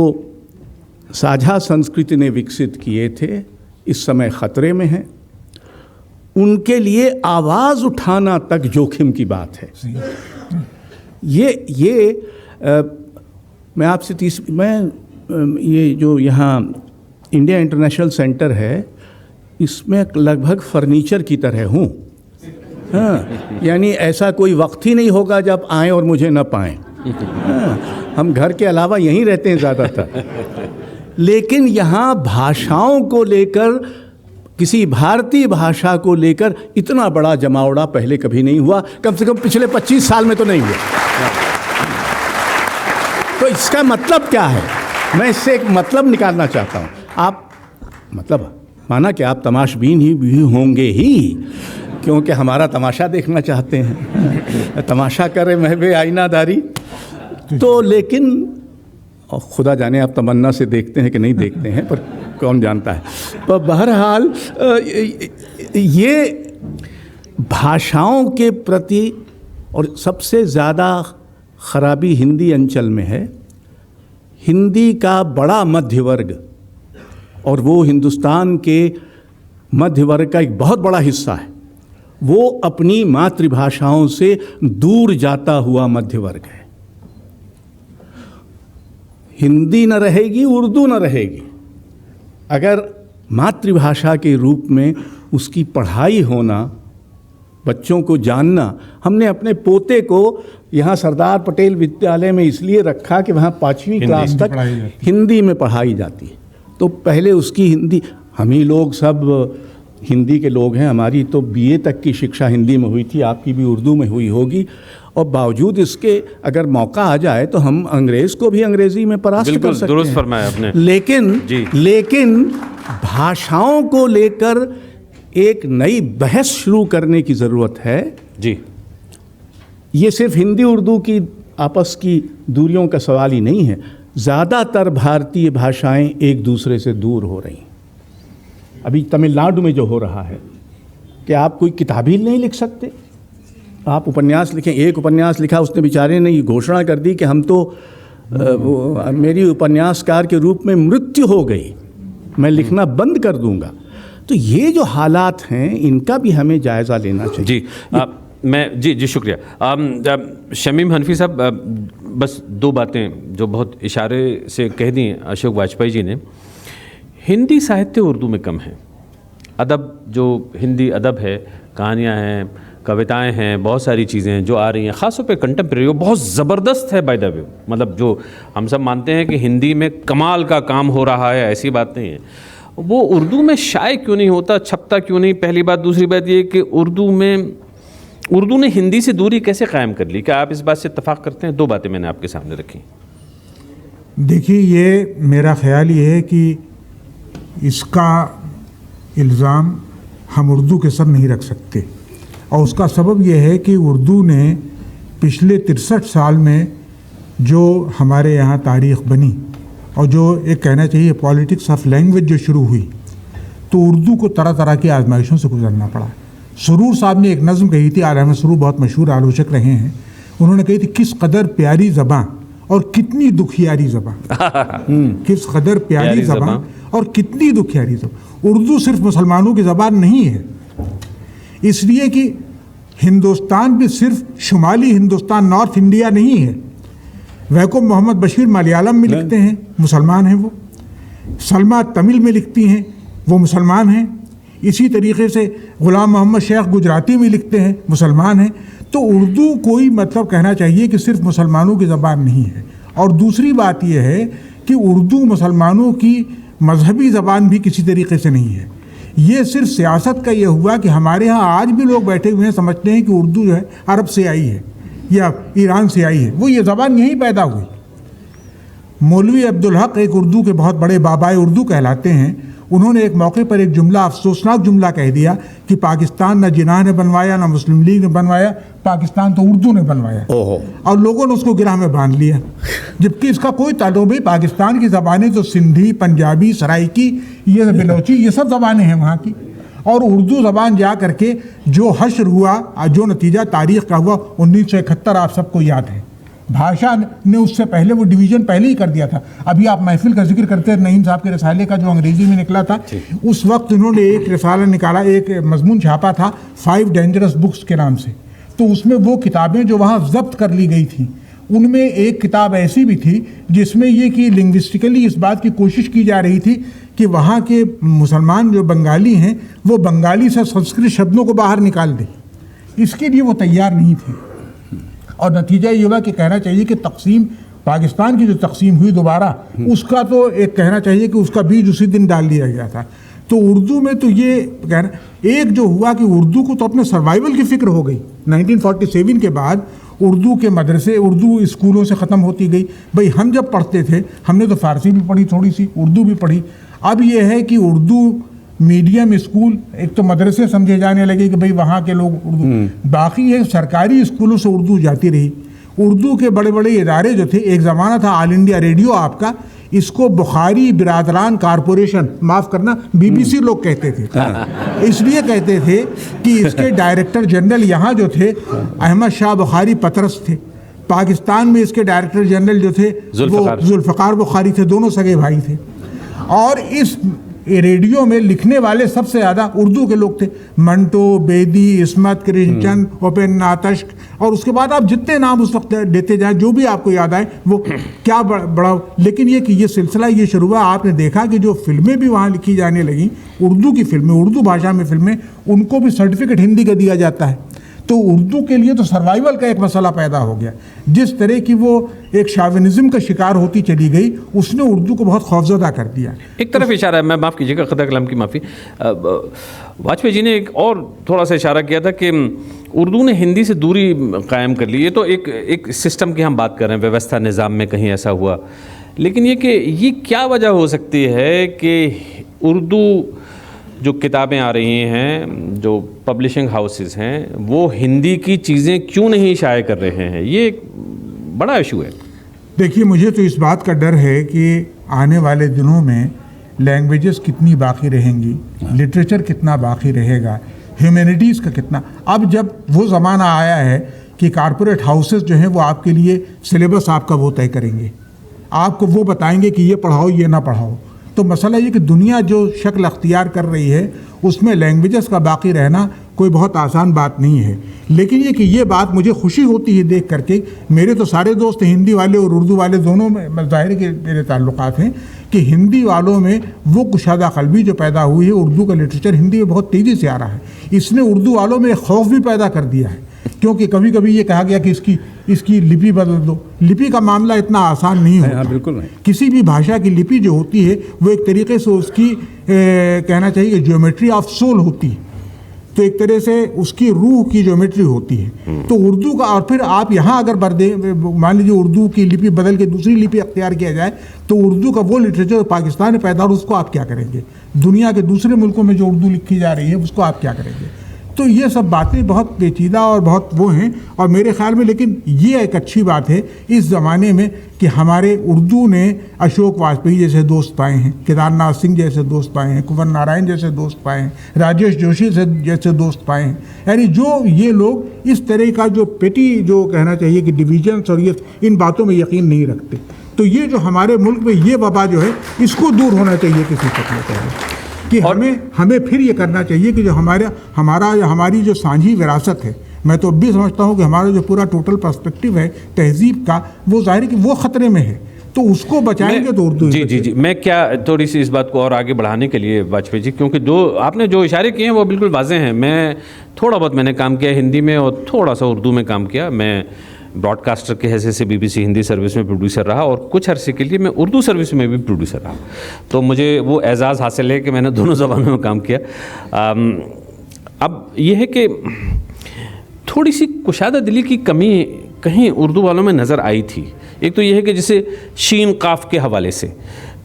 साझा संस्कृति ने विकसित किए थे इस समय खतरे में हैं। उनके लिए आवाज़ उठाना तक जोखिम की बात है। मैं आपसे मैं ये जो यहाँ इंडिया इंटरनेशनल सेंटर है, इसमें लगभग फर्नीचर की तरह हूँ। हाँ, यानी ऐसा कोई वक्त ही नहीं होगा जब आएँ और मुझे न पाएँ। हाँ, हम घर के अलावा यहीं रहते हैं ज़्यादातर। लेकिन यहाँ भाषाओं को लेकर, किसी भारतीय भाषा को लेकर इतना बड़ा जमावड़ा पहले कभी नहीं हुआ, कम से कम पिछले 25 साल में तो नहीं हुआ। तो इसका मतलब क्या है? मैं इससे एक मतलब निकालना चाहता हूँ। आप मतलब माना कि आप तमाशबीन ही भी होंगे ही, क्योंकि हमारा तमाशा देखना चाहते हैं। तमाशा करे महबे आईनादारी। तो लेकिन खुदा जाने आप तमन्ना से देखते हैं कि नहीं देखते हैं, पर कौन जानता है। पर बहरहाल ये भाषाओं के प्रति, और सबसे ज़्यादा खराबी हिंदी अंचल में है। हिंदी का बड़ा मध्य वर्ग, और वो हिंदुस्तान के मध्य वर्ग का एक बहुत बड़ा हिस्सा है, वो अपनी मातृभाषाओं से दूर जाता हुआ मध्य वर्ग है। हिंदी न रहेगी, उर्दू न रहेगी, अगर मातृभाषा के रूप में उसकी पढ़ाई होना, बच्चों को जानना। हमने अपने पोते को यहाँ सरदार पटेल विद्यालय में इसलिए रखा कि वहाँ 5वीं क्लास तक हिंदी में पढ़ाई जाती है। तो पहले उसकी हिंदी, हम ही लोग सब हिंदी के लोग हैं, हमारी तो बीए तक की शिक्षा हिंदी में हुई थी, आपकी भी उर्दू में हुई होगी। और बावजूद इसके अगर मौका आ जाए तो हम अंग्रेज़ को भी अंग्रेज़ी में परास्त कर सकते हैं। दुरुस्त फरमाया आपने। लेकिन भाषाओं को लेकर एक नई बहस शुरू करने की ज़रूरत है। जी, ये सिर्फ हिंदी उर्दू की आपस की दूरियों का सवाल ही नहीं है। ज़्यादातर भारतीय भाषाएं एक दूसरे से दूर हो रही हैं। अभी तमिलनाडु में जो हो रहा है कि आप कोई किताब ही नहीं लिख सकते, आप उपन्यास लिखें। एक उपन्यास लिखा उसने बेचारे ने ये घोषणा कर दी कि हम तो मेरी उपन्यासकार के रूप में मृत्यु हो गई, मैं लिखना बंद कर दूंगा। तो ये जो हालात हैं इनका भी हमें जायज़ा लेना चाहिए। जी, जी शुक्रिया। शमीम हनफी साहब, बस 2 बातें जो बहुत इशारे से कह दी अशोक वाजपेयी जी ने। हिंदी साहित्य उर्दू में कम है। अदब, जो हिंदी अदब है, कहानियाँ हैं, कविताएं हैं, बहुत सारी चीज़ें हैं जो आ रही हैं, ख़ासतौर पे कंटेम्प्रेरी, वो बहुत ज़बरदस्त है बाय द वे। मतलब जो हम सब मानते हैं कि हिंदी में कमाल का काम हो रहा है, ऐसी बात नहीं है। वो उर्दू में शाये क्यों नहीं होता, छपता क्यों नहीं? पहली बात। दूसरी बात ये कि उर्दू ने हिंदी से दूरी कैसे कायम कर ली? क्या आप इस बात से इत्तेफाक करते हैं? 2 बातें मैंने आपके सामने रखी। देखिए, ये मेरा ख्याल ये है कि इसका इल्ज़ाम हम उर्दू के सर नहीं रख सकते, और उसका सबब यह है कि उर्दू ने पिछले 63 साल में जो हमारे यहाँ तारीख़ बनी, और जो एक कहना चाहिए पॉलिटिक्स ऑफ लैंग्वेज जो शुरू हुई, तो उर्दू को तरह तरह की आजमाइशों से गुजरना पड़ा। सुरूर साहब ने एक नज़्म कही थी, आलम सुरूर बहुत मशहूर आलोचक रहे हैं, उन्होंने कही थी, किस कदर प्यारी ज़बां और कितनी दुखियारी ज़बां। किस कदर प्यारी ज़बां और कितनी दुखियारी ज़बां। उर्दू सिर्फ मुसलमानों की ज़बान नहीं है, इसलिए कि हिंदुस्तान भी सिर्फ शुमाली हिंदुस्तान, नॉर्थ इंडिया नहीं है। वैको मोहम्मद बशीर मलयालम में लिखते हैं, मुसलमान हैं वो। सलमा तमिल में लिखती हैं, वो मुसलमान हैं। इसी तरीके से ग़ुलाम मोहम्मद शेख गुजराती में लिखते हैं, मुसलमान हैं। तो उर्दू कोई मतलब कहना चाहिए कि सिर्फ मुसलमानों की ज़बान नहीं है। और दूसरी बात यह है कि उर्दू मुसलमानों की मजहबी ज़बान भी किसी तरीके से नहीं है। ये सिर्फ सियासत का ये हुआ कि हमारे यहाँ आज भी लोग बैठे हुए हैं समझते हैं कि उर्दू जो है अरब से आई है या ईरान से आई है। वो ये ज़बान यहीं पैदा हुई। मौलवी अब्दुल हक एक उर्दू के बहुत बड़े बाबाए उर्दू कहलाते हैं। उन्होंने एक मौके पर एक जुमला, अफसोसनाक जुमला कह दिया कि पाकिस्तान न जिन्ना ने बनवाया, न मुस्लिम लीग ने बनवाया, पाकिस्तान तो उर्दू ने बनवाया। और लोगों ने उसको गिरह में बांध लिया, जबकि इसका कोई ताल्लुक नहीं। पाकिस्तान की ज़बानें तो सिंधी, पंजाबी, सराइकी, ये बलोची, ये सब ज़बानें हैं वहाँ की। और उर्दू ज़बान जा करके जो हश्र हुआ, जो नतीजा तारीख़ का हुआ, 1971 आप सबको याद है। भाषा ने उससे पहले वो डिवीज़न पहले ही कर दिया था। अभी आप महफिल का जिक्र करते हैं नईम साहब के रसाले का जो अंग्रेज़ी में निकला था, उस वक्त उन्होंने एक रसाला निकाला, एक मजमून छापा था 5 डेंजरस बुक्स के नाम से। तो उसमें वो किताबें जो वहाँ जब्त कर ली गई थी, उनमें एक किताब ऐसी भी थी जिसमें ये कि लिंग्विस्टिकली इस बात की कोशिश की जा रही थी कि वहाँ के मुसलमान जो बंगाली हैं वो बंगाली से संस्कृत शब्दों को बाहर निकाल दें। इसके लिए वो तैयार नहीं थे और नतीजा ये हुआ कि कहना चाहिए कि तकसीम, पाकिस्तान की जो तकसीम हुई दोबारा, उसका तो एक कहना चाहिए कि उसका बीज उसी दिन डाल दिया गया था। तो उर्दू में तो ये कहना, एक जो हुआ कि उर्दू को तो अपने सर्वाइवल की फिक्र हो गई। 1947 के बाद उर्दू के मदरसे, उर्दू स्कूलों से ख़त्म होती गई। भाई हम जब पढ़ते थे हमने तो फ़ारसी भी पढ़ी, थोड़ी सी उर्दू भी पढ़ी। अब ये है कि उर्दू मीडियम स्कूल, एक तो मदरसे समझे जाने लगे कि भाई वहाँ के लोग उर्दू, बाकी है सरकारी स्कूलों से उर्दू जाती रही। उर्दू के बड़े बड़े इदारे जो थे, एक ज़माना था ऑल इंडिया रेडियो आपका, इसको बुखारी बिरादरान कारपोरेशन, माफ़ करना BBC लोग कहते थे। इसलिए कहते थे कि इसके डायरेक्टर जनरल यहाँ जो थे अहमद शाह बुखारी पतरस थे। पाकिस्तान में इसके डायरेक्टर जनरल जो थे वो जुल्फ़कार बुखारी थे, दोनों सगे भाई थे। और इस रेडियो में लिखने वाले सबसे ज़्यादा उर्दू के लोग थे, मंटो, बेदी, इस्मत, कृष्णचंद, उपेन आतश, और उसके बाद आप जितने नाम उस वक्त लेते जाएं, जो भी आपको याद आए वो क्या बड़ा। लेकिन ये कि ये सिलसिला ये शुरू हुआ, आपने देखा कि जो फिल्में भी वहाँ लिखी जाने लगी, उर्दू की फिल्में, उर्दू भाषा में फिल्में, उनको भी सर्टिफिकेट हिंदी का दिया जाता है। तो उर्दू के लिए तो सर्वाइवल का एक मसला पैदा हो गया। जिस तरह की वो एक शाविनिज़्म का शिकार होती चली गई, उसने उर्दू को बहुत खौफजदा कर दिया। एक तरफ इशारा है, मैं माफ़ कीजिएगा, खुदा कलाम की माफ़ी, वाजपेयी जी ने एक और थोड़ा सा इशारा किया था कि उर्दू ने हिंदी से दूरी कायम कर ली। ये तो एक सिस्टम की हम बात कर रहे हैं, व्यवस्था निज़ाम में कहीं ऐसा हुआ। लेकिन ये क्या वजह हो सकती है कि उर्दू जो किताबें आ रही हैं, जो पब्लिशिंग हाउसेस हैं, वो हिंदी की चीज़ें क्यों नहीं शाये कर रहे हैं? ये एक बड़ा इशू है। देखिए, मुझे तो इस बात का डर है कि आने वाले दिनों में लैंग्वेजेस कितनी बाकी रहेंगी, लिटरेचर कितना बाकी रहेगा, ह्यूमैनिटीज़ का कितना। अब जब वो ज़माना आया है कि कारपोरेट हाउसेस जो हैं वो आपके लिए सिलेबस आपका वो तय करेंगे, आपको वो बताएंगे कि ये पढ़ाओ ये ना पढ़ाओ। तो मसला ये कि दुनिया जो शक्ल अख्तियार कर रही है उसमें लैंग्वेजेस का बाकी रहना कोई बहुत आसान बात नहीं है। लेकिन ये कि ये बात मुझे खुशी होती है देख करके, मेरे तो सारे दोस्त हिंदी वाले और उर्दू वाले दोनों में ज़ाहिर के मेरे ताल्लुकात हैं कि हिंदी वालों में वो कुशादा क़ल्बी जो पैदा हुई है, उर्दू का लिटरेचर हिंदी में बहुत तेज़ी से आ रहा है, इसने उर्दू वालों में खौफ भी पैदा कर दिया है। क्योंकि कभी कभी ये कहा गया कि इसकी लिपि बदल दो। लिपि का मामला इतना आसान नहीं होता। बिल्कुल नहीं। किसी भी भाषा की लिपि जो होती है वो एक तरीके से उसकी कहना चाहिए कि ज्योमेट्री ऑफ सोल होती है, तो एक तरह से उसकी रूह की ज्योमेट्री होती है। तो उर्दू का, और फिर आप यहाँ अगर मान लीजिए उर्दू की लिपि बदल के दूसरी लिपि अख्तियार किया जाए तो उर्दू का वो लिटरेचर पाकिस्तान में पैदा हो, उसको आप क्या करेंगे? दुनिया के दूसरे मुल्कों में जो उर्दू लिखी जा रही है उसको आप क्या करेंगे? तो ये सब बातें बहुत पेचीदा और बहुत वो हैं। और मेरे ख्याल में लेकिन ये एक अच्छी बात है इस ज़माने में कि हमारे उर्दू ने अशोक वाजपेयी जैसे दोस्त पाए हैं, केदारनाथ सिंह जैसे दोस्त पाए हैं, कुंवर नारायण जैसे दोस्त पाए हैं, राजेश जोशी जैसे दोस्त पाए हैं। यानी जो ये लोग इस तरह का जो पेटी जो कहना चाहिए कि डिवीजन्स और ये इन बातों में यकीन नहीं रखते। तो ये जो हमारे मुल्क में ये वबा जो है इसको दूर होना चाहिए किसी शक्ल में कि हमें फिर ये करना चाहिए कि जो हमारी जो सांझी विरासत है, मैं तो अब भी समझता हूँ कि हमारा जो पूरा टोटल पर्सपेक्टिव है तहजीब का, वो जाहिर है कि वो ख़तरे में है, तो उसको बचाएंगे तो उर्दू। जी, मैं क्या थोड़ी सी इस बात को और आगे बढ़ाने के लिए वाजपेयी जी, क्योंकि आपने जो इशारे किए हैं वो बिल्कुल वाज़ेह हैं। मैं थोड़ा बहुत मैंने काम किया हिंदी में और थोड़ा सा उर्दू में काम किया। मैं ब्रॉडकास्टर के हैसियत से BBC हिंदी सर्विस में प्रोड्यूसर रहा और कुछ अरसे के लिए मैं उर्दू सर्विस में भी प्रोड्यूसर रहा, तो मुझे वो एजाज़ हासिल है कि मैंने दोनों ज़बानों में काम किया। अब ये है कि थोड़ी सी कुशादा दिली की कमी कहीं उर्दू वालों में नज़र आई थी। एक तो ये है कि जैसे शीन काफ के हवाले से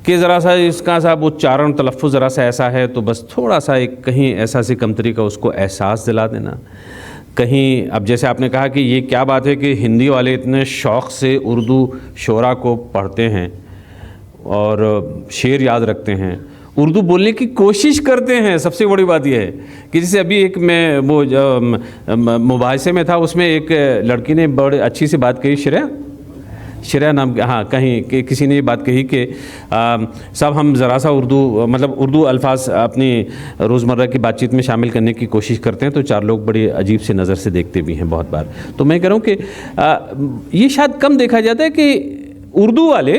कि ज़रा सा इसका साहब उच्चारण तलफ़्फ़ुज़ ज़रा सा ऐसा है, तो बस थोड़ा सा एक कहीं ऐसा सी कमतरी का उसको एहसास दिला देना। कहीं अब जैसे आपने कहा कि ये क्या बात है कि हिंदी वाले इतने शौक़ से उर्दू शोरा को पढ़ते हैं और शेर याद रखते हैं, उर्दू बोलने की कोशिश करते हैं। सबसे बड़ी बात यह है कि जैसे अभी एक मैं वो मुबाहिसे में था, उसमें एक लड़की ने बड़ी अच्छी सी बात कही, श्रेया श्रेया नाम हाँ कहीं किसी ने ये बात कही कि साहब हम ज़रा सा उर्दू मतलब उर्दू अल्फाज अपनी रोज़मर्रा की बातचीत में शामिल करने की कोशिश करते हैं तो चार लोग बड़ी अजीब सी नज़र से देखते भी हैं बहुत बार। तो मैं कह रहा हूँ कि ये शायद कम देखा जाता है कि उर्दू वाले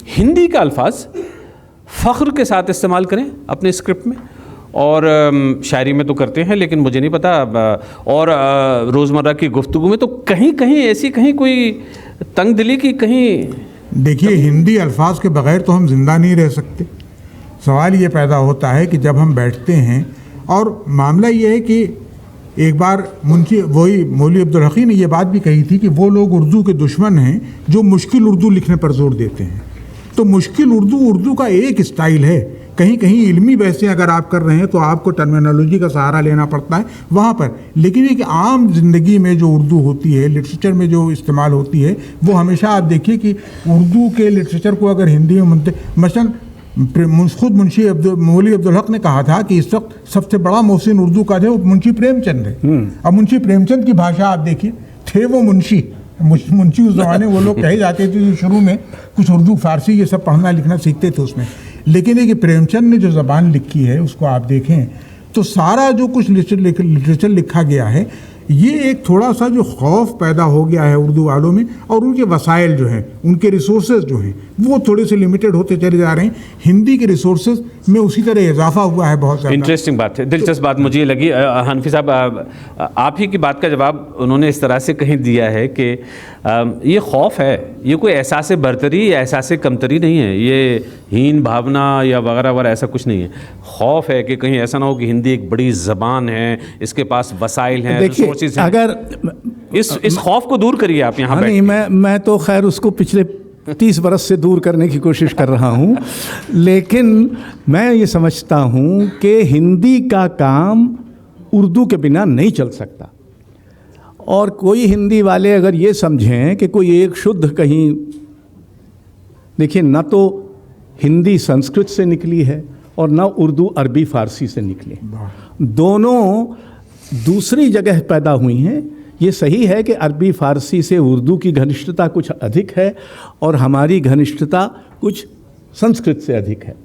हिंदी का अल्फाज फ़ख्र के साथ इस्तेमाल करें अपने स्क्रिप्ट में, और शायरी में तो करते हैं लेकिन मुझे नहीं पता, और रोज़मर्रा की गुफ्तगू में तो कहीं कहीं ऐसी कहीं कोई तंग दिली की कहीं। देखिए, हिंदी अल्फाज के बगैर तो हम जिंदा नहीं रह सकते। सवाल ये पैदा होता है कि जब हम बैठते हैं, और मामला ये है कि एक बार मुंशी वही मौलवी अब्दुल हकी ने ये बात भी कही थी कि वो लोग उर्दू के दुश्मन हैं जो मुश्किल उर्दू लिखने पर जोर देते हैं। तो मुश्किल उर्दू का एक स्टाइल है। कहीं कहीं इल्मी बहसें अगर आप कर रहे हैं तो आपको टर्मिनोलॉजी का सहारा लेना पड़ता है वहाँ पर, लेकिन एक आम ज़िंदगी में जो उर्दू होती है, लिटरेचर में जो इस्तेमाल होती है, वो हमेशा आप देखिए कि उर्दू के लिटरेचर को अगर हिंदी में मसलन खुद मुंशी मौलवी अब्दुल हक ने कहा था कि इस वक्त सबसे बड़ा मोहसिन उर्दू का थे वो मुंशी प्रेमचंद है। अब मुंशी प्रेमचंद की भाषा आप देखिए, थे वो मुंशी उस ज़माने वो लोग कहे जाते थे जो शुरू में कुछ उर्दू फारसी ये सब पढ़ना लिखना सीखते थे उसमें, लेकिन एक प्रेमचंद ने जो ज़बान लिखी है उसको आप देखें तो सारा जो कुछ लिटरेचर लिखा गया है, ये एक थोड़ा सा जो खौफ पैदा हो गया है उर्दू वालों में, और उनके वसाइल जो हैं, उनके रिसोर्सेज जो हैं वो थोड़े से लिमिटेड होते चले जा रहे हैं। हिंदी के रिसोर्सेज में उसी तरह इजाफा हुआ है बहुत ज़्यादा। इंटरेस्टिंग बात है, दिलचस्प बात मुझे ये लगी। हनफी साहब, आप ही की बात का जवाब उन्होंने इस तरह से कहीं दिया है कि ये खौफ है, ये कोई एहसास बरतरी या एहसास कमतरी नहीं है, ये हीन भावना या वगैरह वगैरह ऐसा कुछ नहीं है। खौफ है कि कहीं ऐसा ना हो कि हिंदी एक बड़ी ज़बान है, इसके पास वसाइल हैं, रिसोर्सेज हैं। अगर इस खौफ को दूर करिए आप यहाँ नहीं, मैं तो खैर उसको पिछले 30 बरस से दूर करने की कोशिश कर रहा हूँ, लेकिन मैं ये समझता हूँ कि हिंदी का काम उर्दू के बिना नहीं चल सकता। और कोई हिंदी वाले अगर ये समझें कि कोई एक शुद्ध कहीं, देखिए ना तो हिंदी संस्कृत से निकली है और ना उर्दू अरबी फ़ारसी से निकली, दोनों दूसरी जगह पैदा हुई हैं। ये सही है कि अरबी फ़ारसी से उर्दू की घनिष्ठता कुछ अधिक है और हमारी घनिष्ठता कुछ संस्कृत से अधिक है,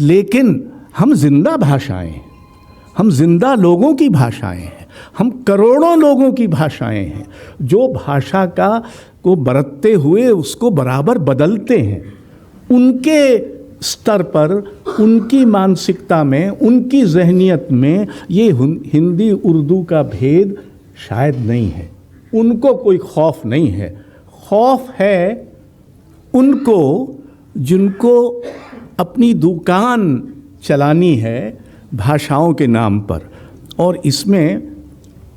लेकिन हम जिंदा भाषाएं हैं, हम जिंदा लोगों की भाषाएं हैं, हम करोड़ों लोगों की भाषाएं हैं जो भाषा को बरतते हुए उसको बराबर बदलते हैं। उनके स्तर पर, उनकी मानसिकता में, उनकी जहनियत में ये हिंदी उर्दू का भेद शायद नहीं है। उनको कोई खौफ नहीं है, खौफ है उनको जिनको अपनी दुकान चलानी है भाषाओं के नाम पर, और इसमें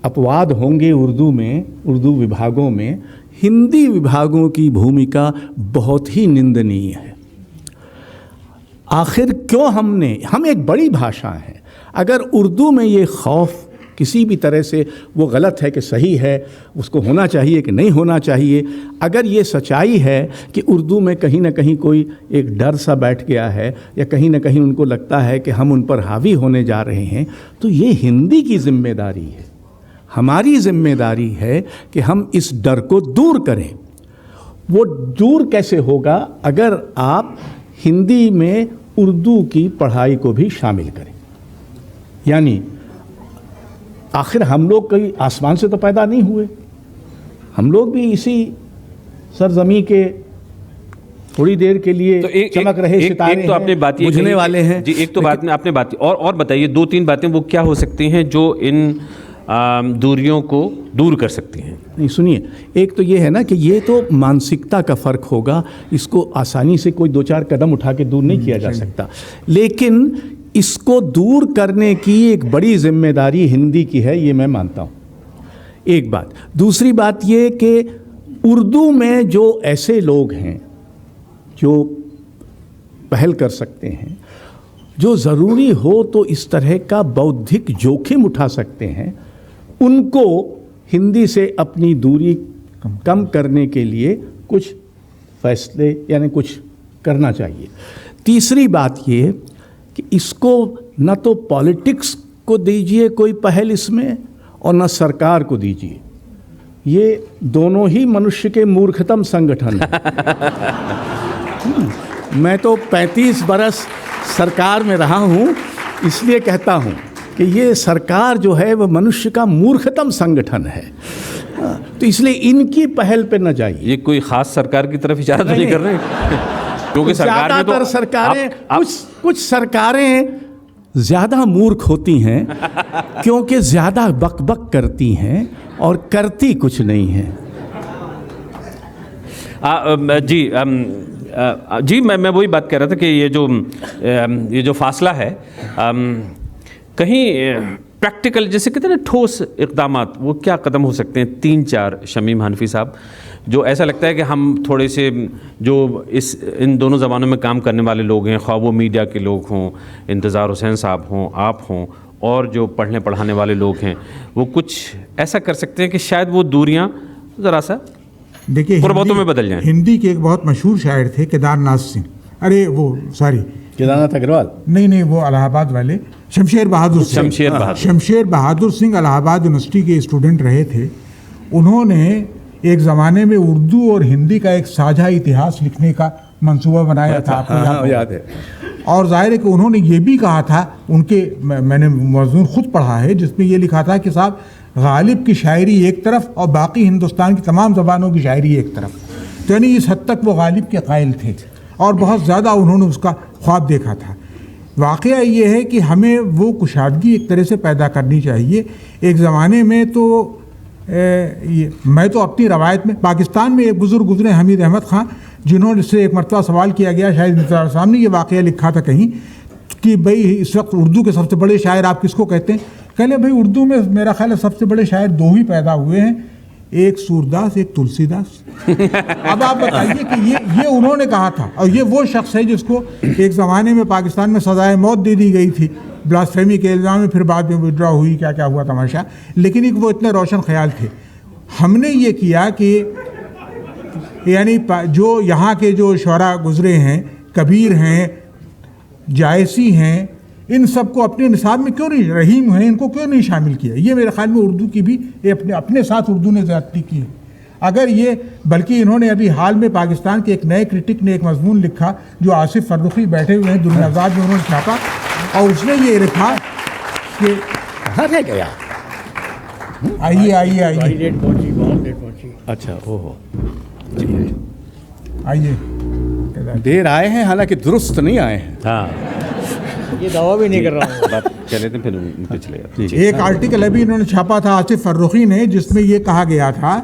अपवाद होंगे उर्दू में, उर्दू विभागों में। हिंदी विभागों की भूमिका बहुत ही निंदनीय है। आखिर क्यों हम एक बड़ी भाषा है, अगर उर्दू में ये खौफ किसी भी तरह से वो गलत है कि सही है, उसको होना चाहिए कि नहीं होना चाहिए, अगर ये सच्चाई है कि उर्दू में कहीं ना कहीं कोई एक डर सा बैठ गया है या कहीं ना कहीं उनको लगता है कि हम उन पर हावी होने जा रहे हैं, तो ये हिंदी की जिम्मेदारी है, हमारी जिम्मेदारी है कि हम इस डर को दूर करें। वो दूर कैसे होगा? अगर आप हिंदी में उर्दू की पढ़ाई को भी शामिल करें। यानी आखिर हम लोग कहीं आसमान से तो पैदा नहीं हुए, हम लोग भी इसी सरजमी के थोड़ी देर के लिए तो चमक रहे सितारे तो आपने बात बुझने वाले हैं जी। एक तो बात में आपने बात और बताइए, 2-3 बातें वो क्या हो सकती हैं जो इन दूरियों को दूर कर सकती हैं? नहीं, सुनिए, एक तो ये है ना कि ये तो मानसिकता का फ़र्क होगा, इसको आसानी से कोई 2-4 कदम उठा के दूर नहीं किया जा सकता, लेकिन इसको दूर करने की एक बड़ी जिम्मेदारी हिंदी की है, ये मैं मानता हूँ। एक बात। दूसरी बात ये कि उर्दू में जो ऐसे लोग हैं जो पहल कर सकते हैं, जो ज़रूरी हो तो इस तरह का बौद्धिक जोखिम उठा सकते हैं, उनको हिंदी से अपनी दूरी कम करने के लिए कुछ फैसले यानी कुछ करना चाहिए। तीसरी बात ये कि इसको न तो पॉलिटिक्स को दीजिए कोई पहल इसमें और न सरकार को दीजिए। ये दोनों ही मनुष्य के मूर्खतम संगठन हैं। मैं तो 35 बरस सरकार में रहा हूँ, इसलिए कहता हूँ कि ये सरकार जो है वह मनुष्य का मूर्खतम संगठन है। तो इसलिए इनकी पहल पे न जाइए। ये कोई खास सरकार की तरफ इशारा तो नहीं कर रहे क्योंकि सरकार में तो ज़्यादातर सरकारें कुछ सरकारें ज़्यादा मूर्ख होती हैं क्योंकि ज़्यादा बकबक करती हैं और करती कुछ नहीं हैं। जी मैं वही बात कर रहा था कि ये जो फासला है कहीं प्रैक्टिकल, जैसे कहते हैं ना, ठोस इक़दामात, वो क्या कदम हो सकते हैं 3-4 शमीम हनफी साहब, जो ऐसा लगता है कि हम थोड़े से जो इन दोनों ज़बानों में काम करने वाले लोग हैं, ख्वाह वो मीडिया के लोग हों, इंतज़ार हुसैन साहब हों, आप हों, और जो पढ़ने पढ़ाने वाले लोग हैं, वो कुछ ऐसा कर सकते हैं कि शायद वो दूरियां ज़रा सा देखिए कुर्बतों में बदल जाएं। हिंदी के एक बहुत मशहूर शायर थे केदारनाथ सिंह, केदारनाथ अग्रवाल नहीं, वो इलाहाबाद वाले शमशेर बहादुर सिंह इलाहाबाद यूनिवर्सिटी के स्टूडेंट रहे थे। उन्होंने एक ज़माने में उर्दू और हिंदी का एक साझा इतिहास लिखने का मंसूबा बनाया था, आपको याद है। और जाहिर है कि उन्होंने ये भी कहा था, मैंने मज़मून खुद पढ़ा है जिसमें ये लिखा था कि साहब गालिब की शायरी एक तरफ और बाकी हिंदुस्तान की तमाम ज़बानों की शायरी एक तरफ। तो यानी इस हद तक वो गालिब के कायल थे और बहुत ज़्यादा उन्होंने उसका ख्वाब देखा था। वाक़या ये है कि हमें वो कुशादगी एक तरह से पैदा करनी चाहिए। एक ज़माने में तो मैं तो अपनी रवायत में, पाकिस्तान में एक बुज़ुर्ग गुज़रे हमीद अहमद ख़ान, जिन्होंने से एक मरतबा सवाल किया गया, शायद इंतज़ार सामने ये वाक़या लिखा था कहीं कि भाई इस वक्त उर्दू के सबसे बड़े शायर आप किसको कहते हैं? कहले भाई उर्दू में मेरा ख्याल है सबसे बड़े शायर 2 ही पैदा हुए हैं, एक सूरदास, एक तुलसीदास। अब आप बताइए कि ये उन्होंने कहा था, और ये वो शख्स है जिसको एक ज़माने में पाकिस्तान में सज़ाए मौत दे दी गई थी ब्लास्फेमी के इल्ज़ाम में, फिर बाद में विड्रॉ हुई, क्या क्या हुआ तमाशा। लेकिन वो इतने रोशन ख्याल थे। हमने ये किया कि यानी जो यहाँ के जो शुअरा गुज़रे हैं, कबीर हैं, जायसी हैं, इन सबको अपने निसाब में क्यों नहीं, रहीम हैं, इनको क्यों नहीं शामिल किया? ये मेरे ख्याल में उर्दू की भी अपने साथ उर्दू ने ज़्यादती की है। अगर ये, बल्कि इन्होंने अभी हाल में पाकिस्तान के एक नए क्रिटिक ने एक मजमून लिखा जो आसिफ फर्रुखी बैठे हुए हैं दुनिया आज़ाद में, उन्होंने छापा और उसने ये लिखा कि कहाँ रह गया? आइए डेट पहुंची। अच्छा, ओहो, आइए। देर आए हैं, हालांकि दुरुस्त नहीं आए हैं। हाँ, ये दावा भी नहीं कर रहा हूँ। बात चले थे फिर उनके चले गए। एक आर्टिकल अभी इन्होंने छापा था आसिफ फर्रुखी ने, जिसमें ये कहा गया था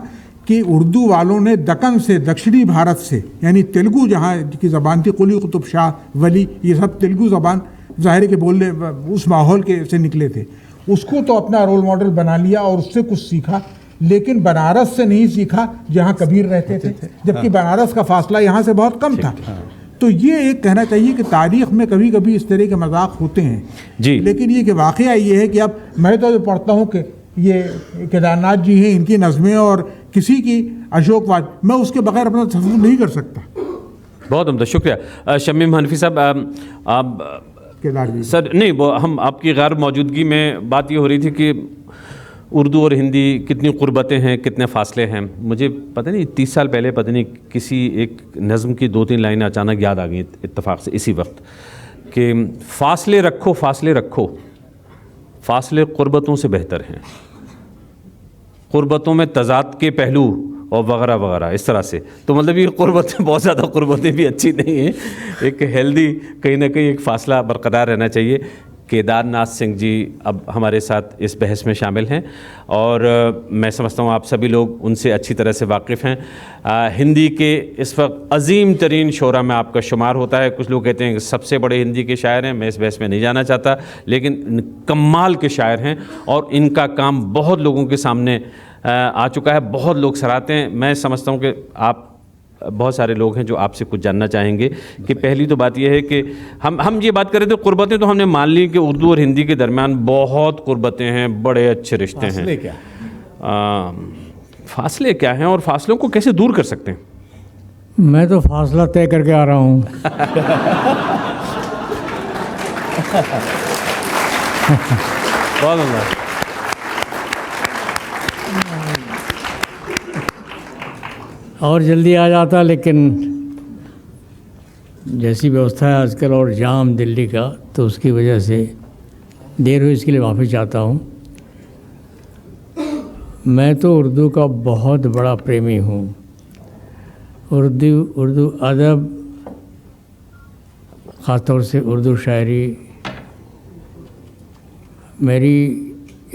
कि उर्दू वालों ने दक्कन से, दक्षिणी भारत से, यानी तेलुगु जहाँ की ज़बान थी, कुली कुतुब शाह, वली, ये सब तेलुगु ज़बान ज़ाहिर के बोलने उस माहौल के से निकले थे, उसको तो अपना रोल मॉडल बना लिया और उससे कुछ सीखा, लेकिन बनारस से नहीं सीखा जहाँ कबीर रहते थे, जबकि बनारस का फासला यहाँ से बहुत कम था। तो ये एक कहना चाहिए कि तारीख़ में कभी कभी इस तरह के मजाक होते हैं जी, लेकिन ये कि वाक़या ये है कि अब मैं तो पढ़ता हूँ कि ये केदारनाथ जी हैं, इनकी नज़में और किसी की अशोकवाद, मैं उसके बगैर अपना तस्वुर नहीं कर सकता। बहुत उम्दा, शुक्रिया शमीम हनफी साहब। आप केदार जी सर, नहीं, वो हम आपकी गैर मौजूदगी में बात ये हो रही थी कि उर्दू और हिंदी कितनी क़ुरबतें हैं, कितने फ़ासले हैं। मुझे पता नहीं 30 साल पहले पता नहीं किसी एक नज़म की 2-3 लाइनें अचानक याद आ गई इत्तेफाक से इसी वक्त कि फ़ासले रखो, फ़ासले रखो, फ़ासले क़ुरबतों से बेहतर हैं, क़ुरबतों में तज़ाद के पहलू और वगैरह वगैरह, इस तरह से। तो मतलब ये क़ुरबतें, बहुत ज़्यादा क़ुरबतें भी अच्छी नहीं हैं, एक हेल्दी कहीं ना कहीं एक फ़ासला बरकरार रहना चाहिए। केदारनाथ सिंह जी अब हमारे साथ इस बहस में शामिल हैं और मैं समझता हूँ आप सभी लोग उनसे अच्छी तरह से वाकिफ़ हैं। हिंदी के इस वक्त अजीम तरीन शोरा में आपका शुमार होता है। कुछ लोग कहते हैं कि सबसे बड़े हिंदी के शायर हैं, मैं इस बहस में नहीं जाना चाहता, लेकिन कमाल के शायर हैं और इनका काम बहुत लोगों के सामने आ चुका है, बहुत लोग सराहते हैं। मैं समझता हूँ कि आप, बहुत सारे लोग हैं जो आपसे कुछ जानना चाहेंगे कि पहली तो बात यह है कि हम ये बात कर रहे थे क़ुरबतें, तो हमने मान ली कि उर्दू और हिंदी के दरमियान बहुत क़ुरबतें हैं, बड़े अच्छे रिश्ते हैं। फासले क्या? फासले क्या हैं और फासलों को कैसे दूर कर सकते हैं? मैं तो फासला तय करके आ रहा हूँ। बहुत और जल्दी आ जाता, लेकिन जैसी व्यवस्था है आजकल और जाम दिल्ली का, तो उसकी वजह से देर हुई, इसके लिए माफ़ी चाहता हूँ। मैं तो उर्दू का बहुत बड़ा प्रेमी हूँ। उर्दू अदब, ख़ास तौर से उर्दू शायरी, मेरी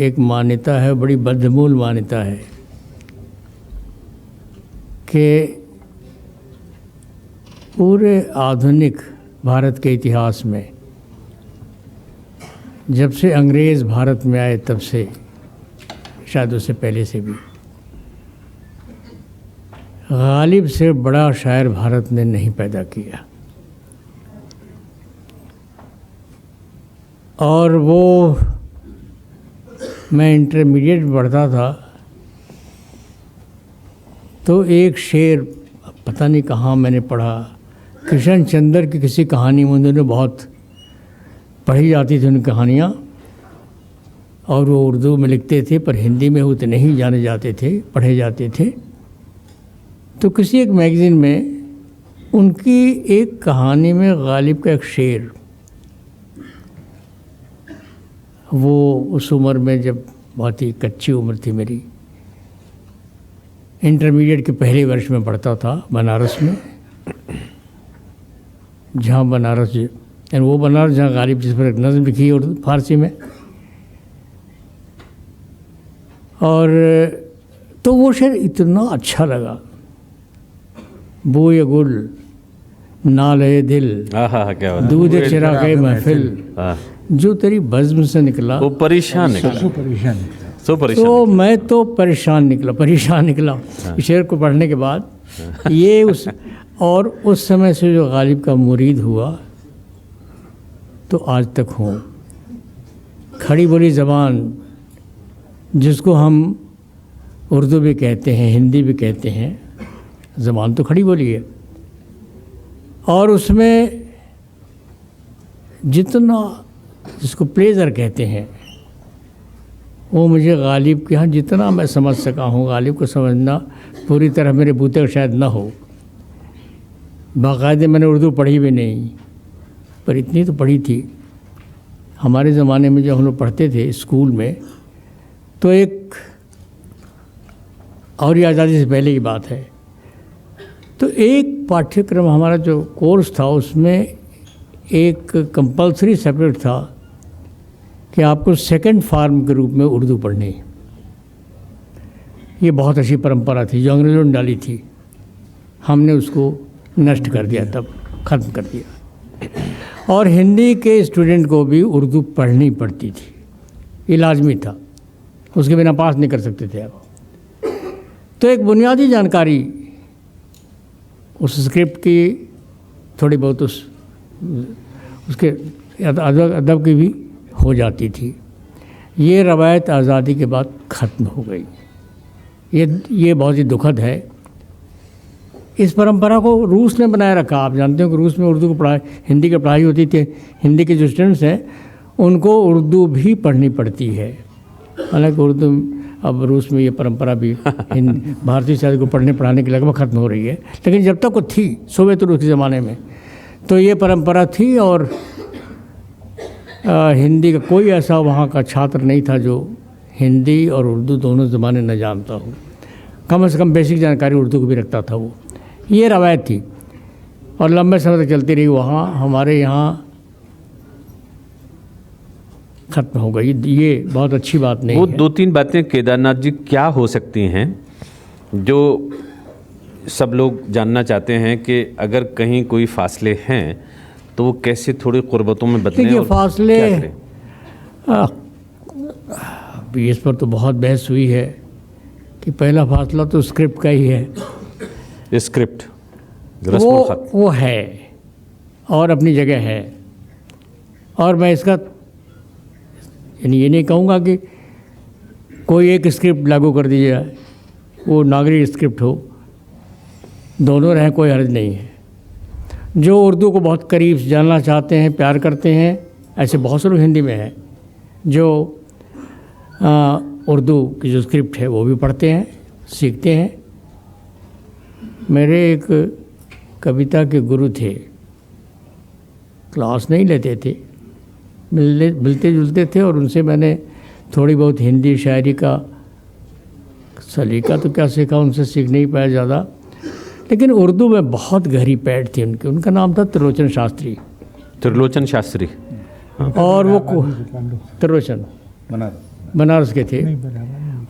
एक मान्यता है, बड़ी बदमूल मान्यता है कि पूरे आधुनिक भारत के इतिहास में जब से अंग्रेज़ भारत में आए तब से, शायद उससे पहले से भी, गालिब से बड़ा शायर भारत ने नहीं पैदा किया। और वो मैं इंटरमीडिएट पढ़ता था तो एक शेर, पता नहीं कहाँ मैंने पढ़ा, कृष्ण चंद्र की किसी कहानी में उन्होंने बहुत पढ़ी जाती थी उनकी कहानियाँ, और वो उर्दू में लिखते थे पर हिंदी में उतने नहीं जाने जाते थे, पढ़े जाते थे। तो किसी एक मैगज़ीन में उनकी एक कहानी में गालिब का एक शेर, वो उस उम्र में जब बहुत ही कच्ची उम्र थी मेरी, इंटरमीडिएट के पहले वर्ष में पढ़ता था बनारस में, जहाँ बनारस, यानी वो बनारस जहाँ गालिब जिस पर एक नज़्म लिखी है उर्दू फारसी में। और तो वो शेर इतना अच्छा लगा, बोए गुल नाले दिल, क्या बात है। दूध चिरा के महफिल, हाँ। जो तेरी बज़्म से निकला वो परेशान निकला, सो परेशान। सो परेशान। तो मैं तो परेशान निकला इस शेर को पढ़ने के बाद। ये उस समय से जो गालिब का मुरीद हुआ तो आज तक हूँ। खड़ी बोली ज़बान जिसको हम उर्दू भी कहते हैं, हिंदी भी कहते हैं, ज़बान तो खड़ी बोली है, और उसमें जितना जिसको प्लेजर कहते हैं वो मुझे गालिब के यहाँ जितना मैं समझ सका हूँ, गालिब को समझना पूरी तरह मेरे बूते का शायद ना हो। बाकायदे मैंने उर्दू पढ़ी भी नहीं, पर इतनी तो पढ़ी थी। हमारे ज़माने में जब हम लोग पढ़ते थे स्कूल में, तो एक और ये आज़ादी से पहले की बात है, तो एक पाठ्यक्रम हमारा जो कोर्स था उसमें एक कंपलसरी सब्जेक्ट था कि आपको सेकंड फार्म के रूप में उर्दू पढ़नी। ये बहुत अच्छी परंपरा थी जो अंग्रेज़ों ने डाली थी, हमने उसको नष्ट कर दिया, तब ख़त्म कर दिया। और हिंदी के स्टूडेंट को भी उर्दू पढ़नी पड़ती थी, ये लाजमी था, उसके बिना पास नहीं कर सकते थे आप। तो एक बुनियादी जानकारी उस स्क्रिप्ट की, थोड़ी बहुत उसके अदब की भी हो जाती थी। ये रवायत आज़ादी के बाद ख़त्म हो गई। ये बहुत ही दुखद है। इस परंपरा को रूस ने बनाए रखा। आप जानते हो कि रूस में उर्दू को पढ़ाई, हिंदी की पढ़ाई होती थी। हिंदी के जो स्टूडेंट्स हैं उनको उर्दू भी पढ़नी पड़ती है। हालांकि उर्दू अब रूस में ये परंपरा भी भारतीय साहित्य को पढ़ने पढ़ाने की लगभग ख़त्म हो रही है, लेकिन जब तक वो थी सोवियत रूस के ज़माने में तो ये परंपरा थी। और हिंदी का कोई ऐसा वहाँ का छात्र नहीं था जो हिंदी और उर्दू दोनों ज़बानें न जानता हो। कम से कम बेसिक जानकारी उर्दू को भी रखता था वो। ये रवायत थी और लंबे समय तक चलती रही। वहाँ हमारे यहाँ ख़त्म हो गई। ये बहुत अच्छी बात नहीं वो है। दो तीन बातें केदारनाथ जी क्या हो सकती हैं जो सब लोग जानना चाहते हैं कि अगर कहीं कोई फासले हैं तो वो कैसे थोड़ी क़ुर्बतों में बदलें? देखिए और फासले, क्या करें? इस पर तो बहुत बहस हुई है कि पहला फासला तो स्क्रिप्ट का ही है। स्क्रिप्ट रस्मुल खत वो है और अपनी जगह है। और मैं इसका यानी ये नहीं कहूँगा कि कोई एक स्क्रिप्ट लागू कर दी जाए, वो नागरिक स्क्रिप्ट हो, दोनों रहें, कोई हर्ज नहीं है। जो उर्दू को बहुत करीब से जानना चाहते हैं, प्यार करते हैं, ऐसे बहुत से लोग हिंदी में हैं जो उर्दू की जो स्क्रिप्ट है वो भी पढ़ते हैं, सीखते हैं। मेरे एक कविता के गुरु थे, क्लास नहीं लेते थे, मिलते जुलते थे, और उनसे मैंने थोड़ी बहुत हिंदी शायरी का सलीका तो क्या सीखा, उनसे सीख नहीं पाया ज़्यादा, लेकिन उर्दू में बहुत गहरी पैठ थी उनकी। उनका नाम था त्रिलोचन शास्त्री। त्रिलोचन शास्त्री। और वो त्रिलोचन बनारस के थे,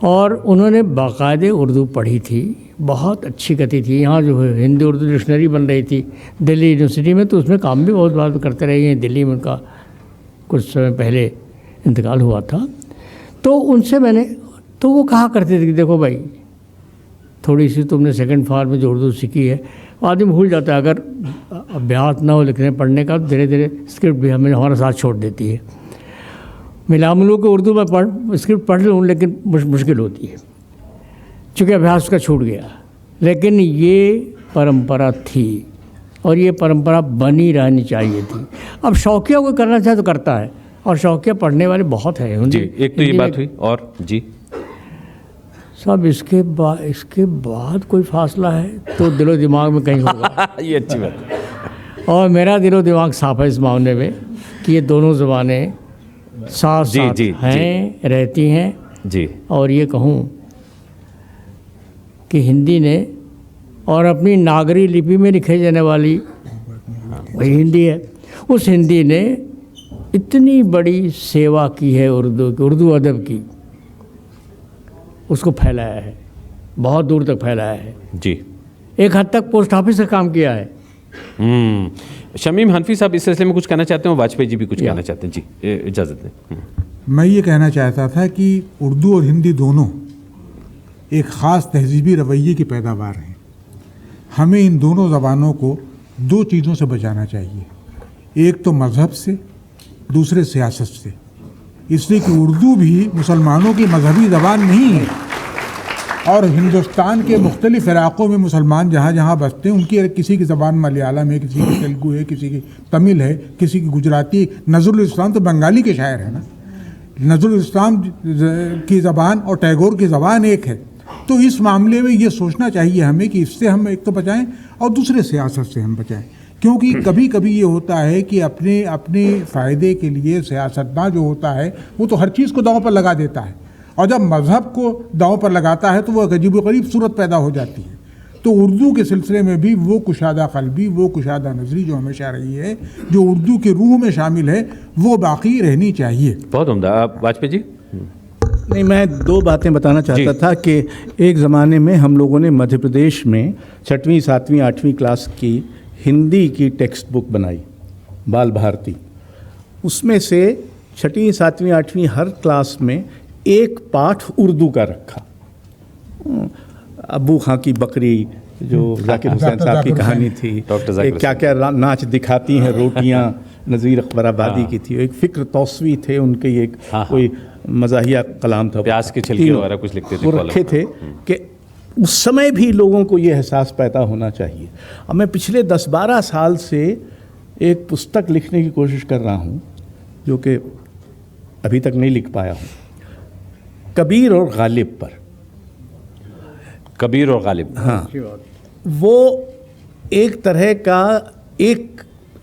और उन्होंने बाकायदे उर्दू पढ़ी थी, बहुत अच्छी गति थी। यहाँ जो है हिंदी उर्दू डिक्शनरी बन रही थी दिल्ली यूनिवर्सिटी में, तो उसमें काम भी बहुत बार करते रहे हैं। दिल्ली में उनका कुछ समय पहले इंतकाल हुआ था। तो उनसे मैंने, तो वो कहा करते थे कि देखो भाई, थोड़ी सी तुमने सेकंड फॉर्म में जो उर्दू सीखी है, आदमी भूल जाता है। अगर अभ्यास ना हो लिखने पढ़ने का, तो धीरे धीरे स्क्रिप्ट भी हमारा साथ छोड़ देती है। मिला मिलू के उर्दू में स्क्रिप्ट पढ़ लूँ, लेकिन मुश्किल होती है, चूँकि अभ्यास का छूट गया। लेकिन ये परंपरा थी, और ये परंपरा बनी रहनी चाहिए थी। अब शौकिया कोई करना चाहे तो करता है, और शौकिया पढ़ने वाले बहुत हैं। जी, एक तो ये बात हुई, और जी सब इसके बाद कोई फासला है तो दिलो दिमाग में कहीं होगा। ये अच्छी बात है। और मेरा दिलो दिमाग साफ है इस मामले में कि ये दोनों ज़बानें साथ साथ हैं, रहती हैं जी। और ये कहूँ कि हिंदी ने, और अपनी नागरी लिपि में लिखे जाने वाली वही हिंदी है, उस हिंदी ने इतनी बड़ी सेवा की है उर्दू अदब की, उसको फैलाया है, बहुत दूर तक फैलाया है जी। एक हद तक पोस्ट ऑफिस का काम किया है। शमीम हनफी साहब इस सिलसिले में कुछ कहना चाहते हैं, वाजपेयी जी भी कुछ कहना चाहते हैं। जी, इजाज़त दें। मैं ये कहना चाहता था कि उर्दू और हिंदी दोनों एक ख़ास तहजीबी रवैये की पैदावार हैं। हमें इन दोनों ज़बानों को दो चीज़ों से बचाना चाहिए, एक तो मज़हब से, दूसरे सियासत से। इसलिए कि उर्दू भी मुसलमानों की मजहबी ज़बान नहीं है, और हिंदुस्तान के मुख्तलिफ़ इलाक़ों में मुसलमान जहाँ जहाँ बसते हैं, उनकी किसी की ज़बान मलयालम है, किसी की तेलुगु है, किसी की तमिल है, किसी की गुजराती। नज़रुल इस्लाम तो बंगाली के शायर हैं ना। नज़रुल इस्लाम की ज़बान और टैगोर की ज़बान एक है। तो इस मामले में ये सोचना चाहिए हमें कि इससे हम एक तो बचाएं, और दूसरे सियासत से हम बचाएं। क्योंकि कभी कभी ये होता है कि अपने फ़ायदे के लिए सियासतदान जो होता है वो तो हर चीज़ को दांव पर लगा देता है, और जब मज़हब को दांव पर लगाता है तो वो अजीब गरीब सूरत पैदा हो जाती है। तो उर्दू के सिलसिले में भी वो कुशादा क़ल्बी, वो कुशादा नज़री जो हमेशा रही है, जो उर्दू के रूह में शामिल है, वो बाकी रहनी चाहिए। बहुत उम्दा। वाजपेयी जी? नहीं, मैं दो बातें बताना चाहता था कि एक ज़माने में हम लोगों ने मध्य प्रदेश में 6वीं 7वीं 8वीं क्लास की हिंदी की टेक्स्ट बुक बनाई, बाल भारती। उसमें से 6वीं 7वीं 8वीं हर क्लास में एक पाठ उर्दू का रखा। अबू खां की बकरी जो जाकिर हुसैन साहब की कहानी थी, क्या क्या नाच दिखाती हैं रोटियां, नज़ीर अकबराबादी की थी। एक फ़िक्र तौसवी थे उनके, एक कोई मज़ाहिया कलाम था, प्याज के छिलके वगैरह कुछ लिखते थे, वो रखे थे कि उस समय भी लोगों को ये एहसास पैदा होना चाहिए। अब मैं पिछले 10-12 साल से एक पुस्तक लिखने की कोशिश कर रहा हूँ, जो कि अभी तक नहीं लिख पाया हूँ, कबीर और गालिब पर। कबीर और गालिब, हाँ, वो एक तरह का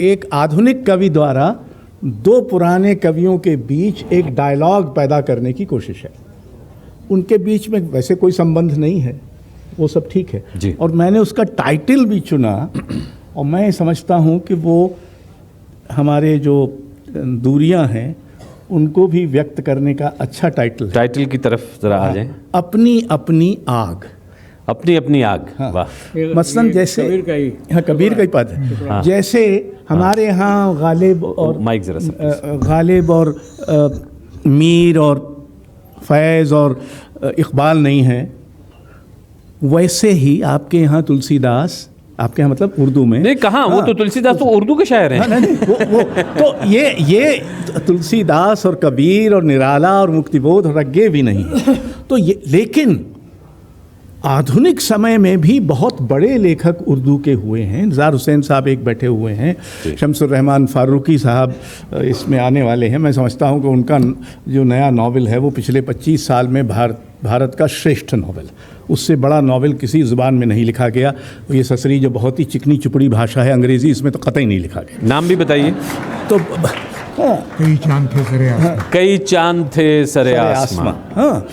एक आधुनिक कवि द्वारा दो पुराने कवियों के बीच एक डायलॉग पैदा करने की कोशिश है। उनके बीच में वैसे कोई संबंध नहीं है, वो सब ठीक है जी। और मैंने उसका टाइटल भी चुना, और मैं समझता हूँ कि वो हमारे जो दूरियां हैं उनको भी व्यक्त करने का अच्छा टाइटल की तरफ ज़रा आ जाएं। अपनी अपनी आग। अपनी अपनी आग, हाँ। वाह। मसलन जैसे कबीर का ही पद है। हाँ। जैसे हमारे यहाँ गालिब और माइक ज़रा गालिब और मीर और फैज़ और इकबाल नहीं है, वैसे ही आपके यहाँ तुलसीदास, आपके यहाँ मतलब उर्दू में नहीं, कहाँ वो तो तुलसीदास तो उर्दू के शायर हैं। नहीं, वो तो ये तुलसीदास और कबीर और निराला और मुक्तिबोध और अज्ञे भी नहीं। तो ये, लेकिन आधुनिक समय में भी बहुत बड़े लेखक उर्दू के हुए हैं। निज़ार हुसैन साहब एक बैठे हुए हैं, शम्सुर रहमान फारूकी साहब इसमें आने वाले हैं। मैं समझता हूँ कि उनका जो नया नावल है वो पिछले 25 साल में भारत का श्रेष्ठ नावल, उससे बड़ा नावल किसी ज़ुबान में नहीं लिखा गया। ये ससरी जो बहुत ही चिकनी चुपड़ी भाषा है अंग्रेज़ी, इसमें तो कतई नहीं लिखा गया। नाम भी बताइए। तो कई चांद थे सरे आसमां। कई चांद थे सरे आसमां। हाँ,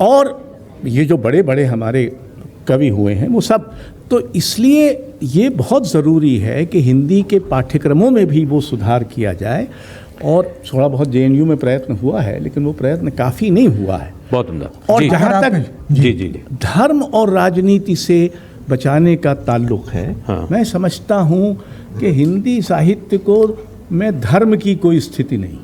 और ये जो बड़े बड़े हमारे कवि हुए हैं वो सब, तो इसलिए ये बहुत ज़रूरी है कि हिंदी के पाठ्यक्रमों में भी वो सुधार किया जाए। और थोड़ा बहुत JNU में प्रयत्न हुआ है, लेकिन वो प्रयत्न काफ़ी नहीं हुआ है। बहुत उम्दा। और जी, जहाँ तक जी धर्म और राजनीति से बचाने का ताल्लुक है, हाँ। मैं समझता हूँ कि हिंदी साहित्य को में धर्म की कोई स्थिति नहीं,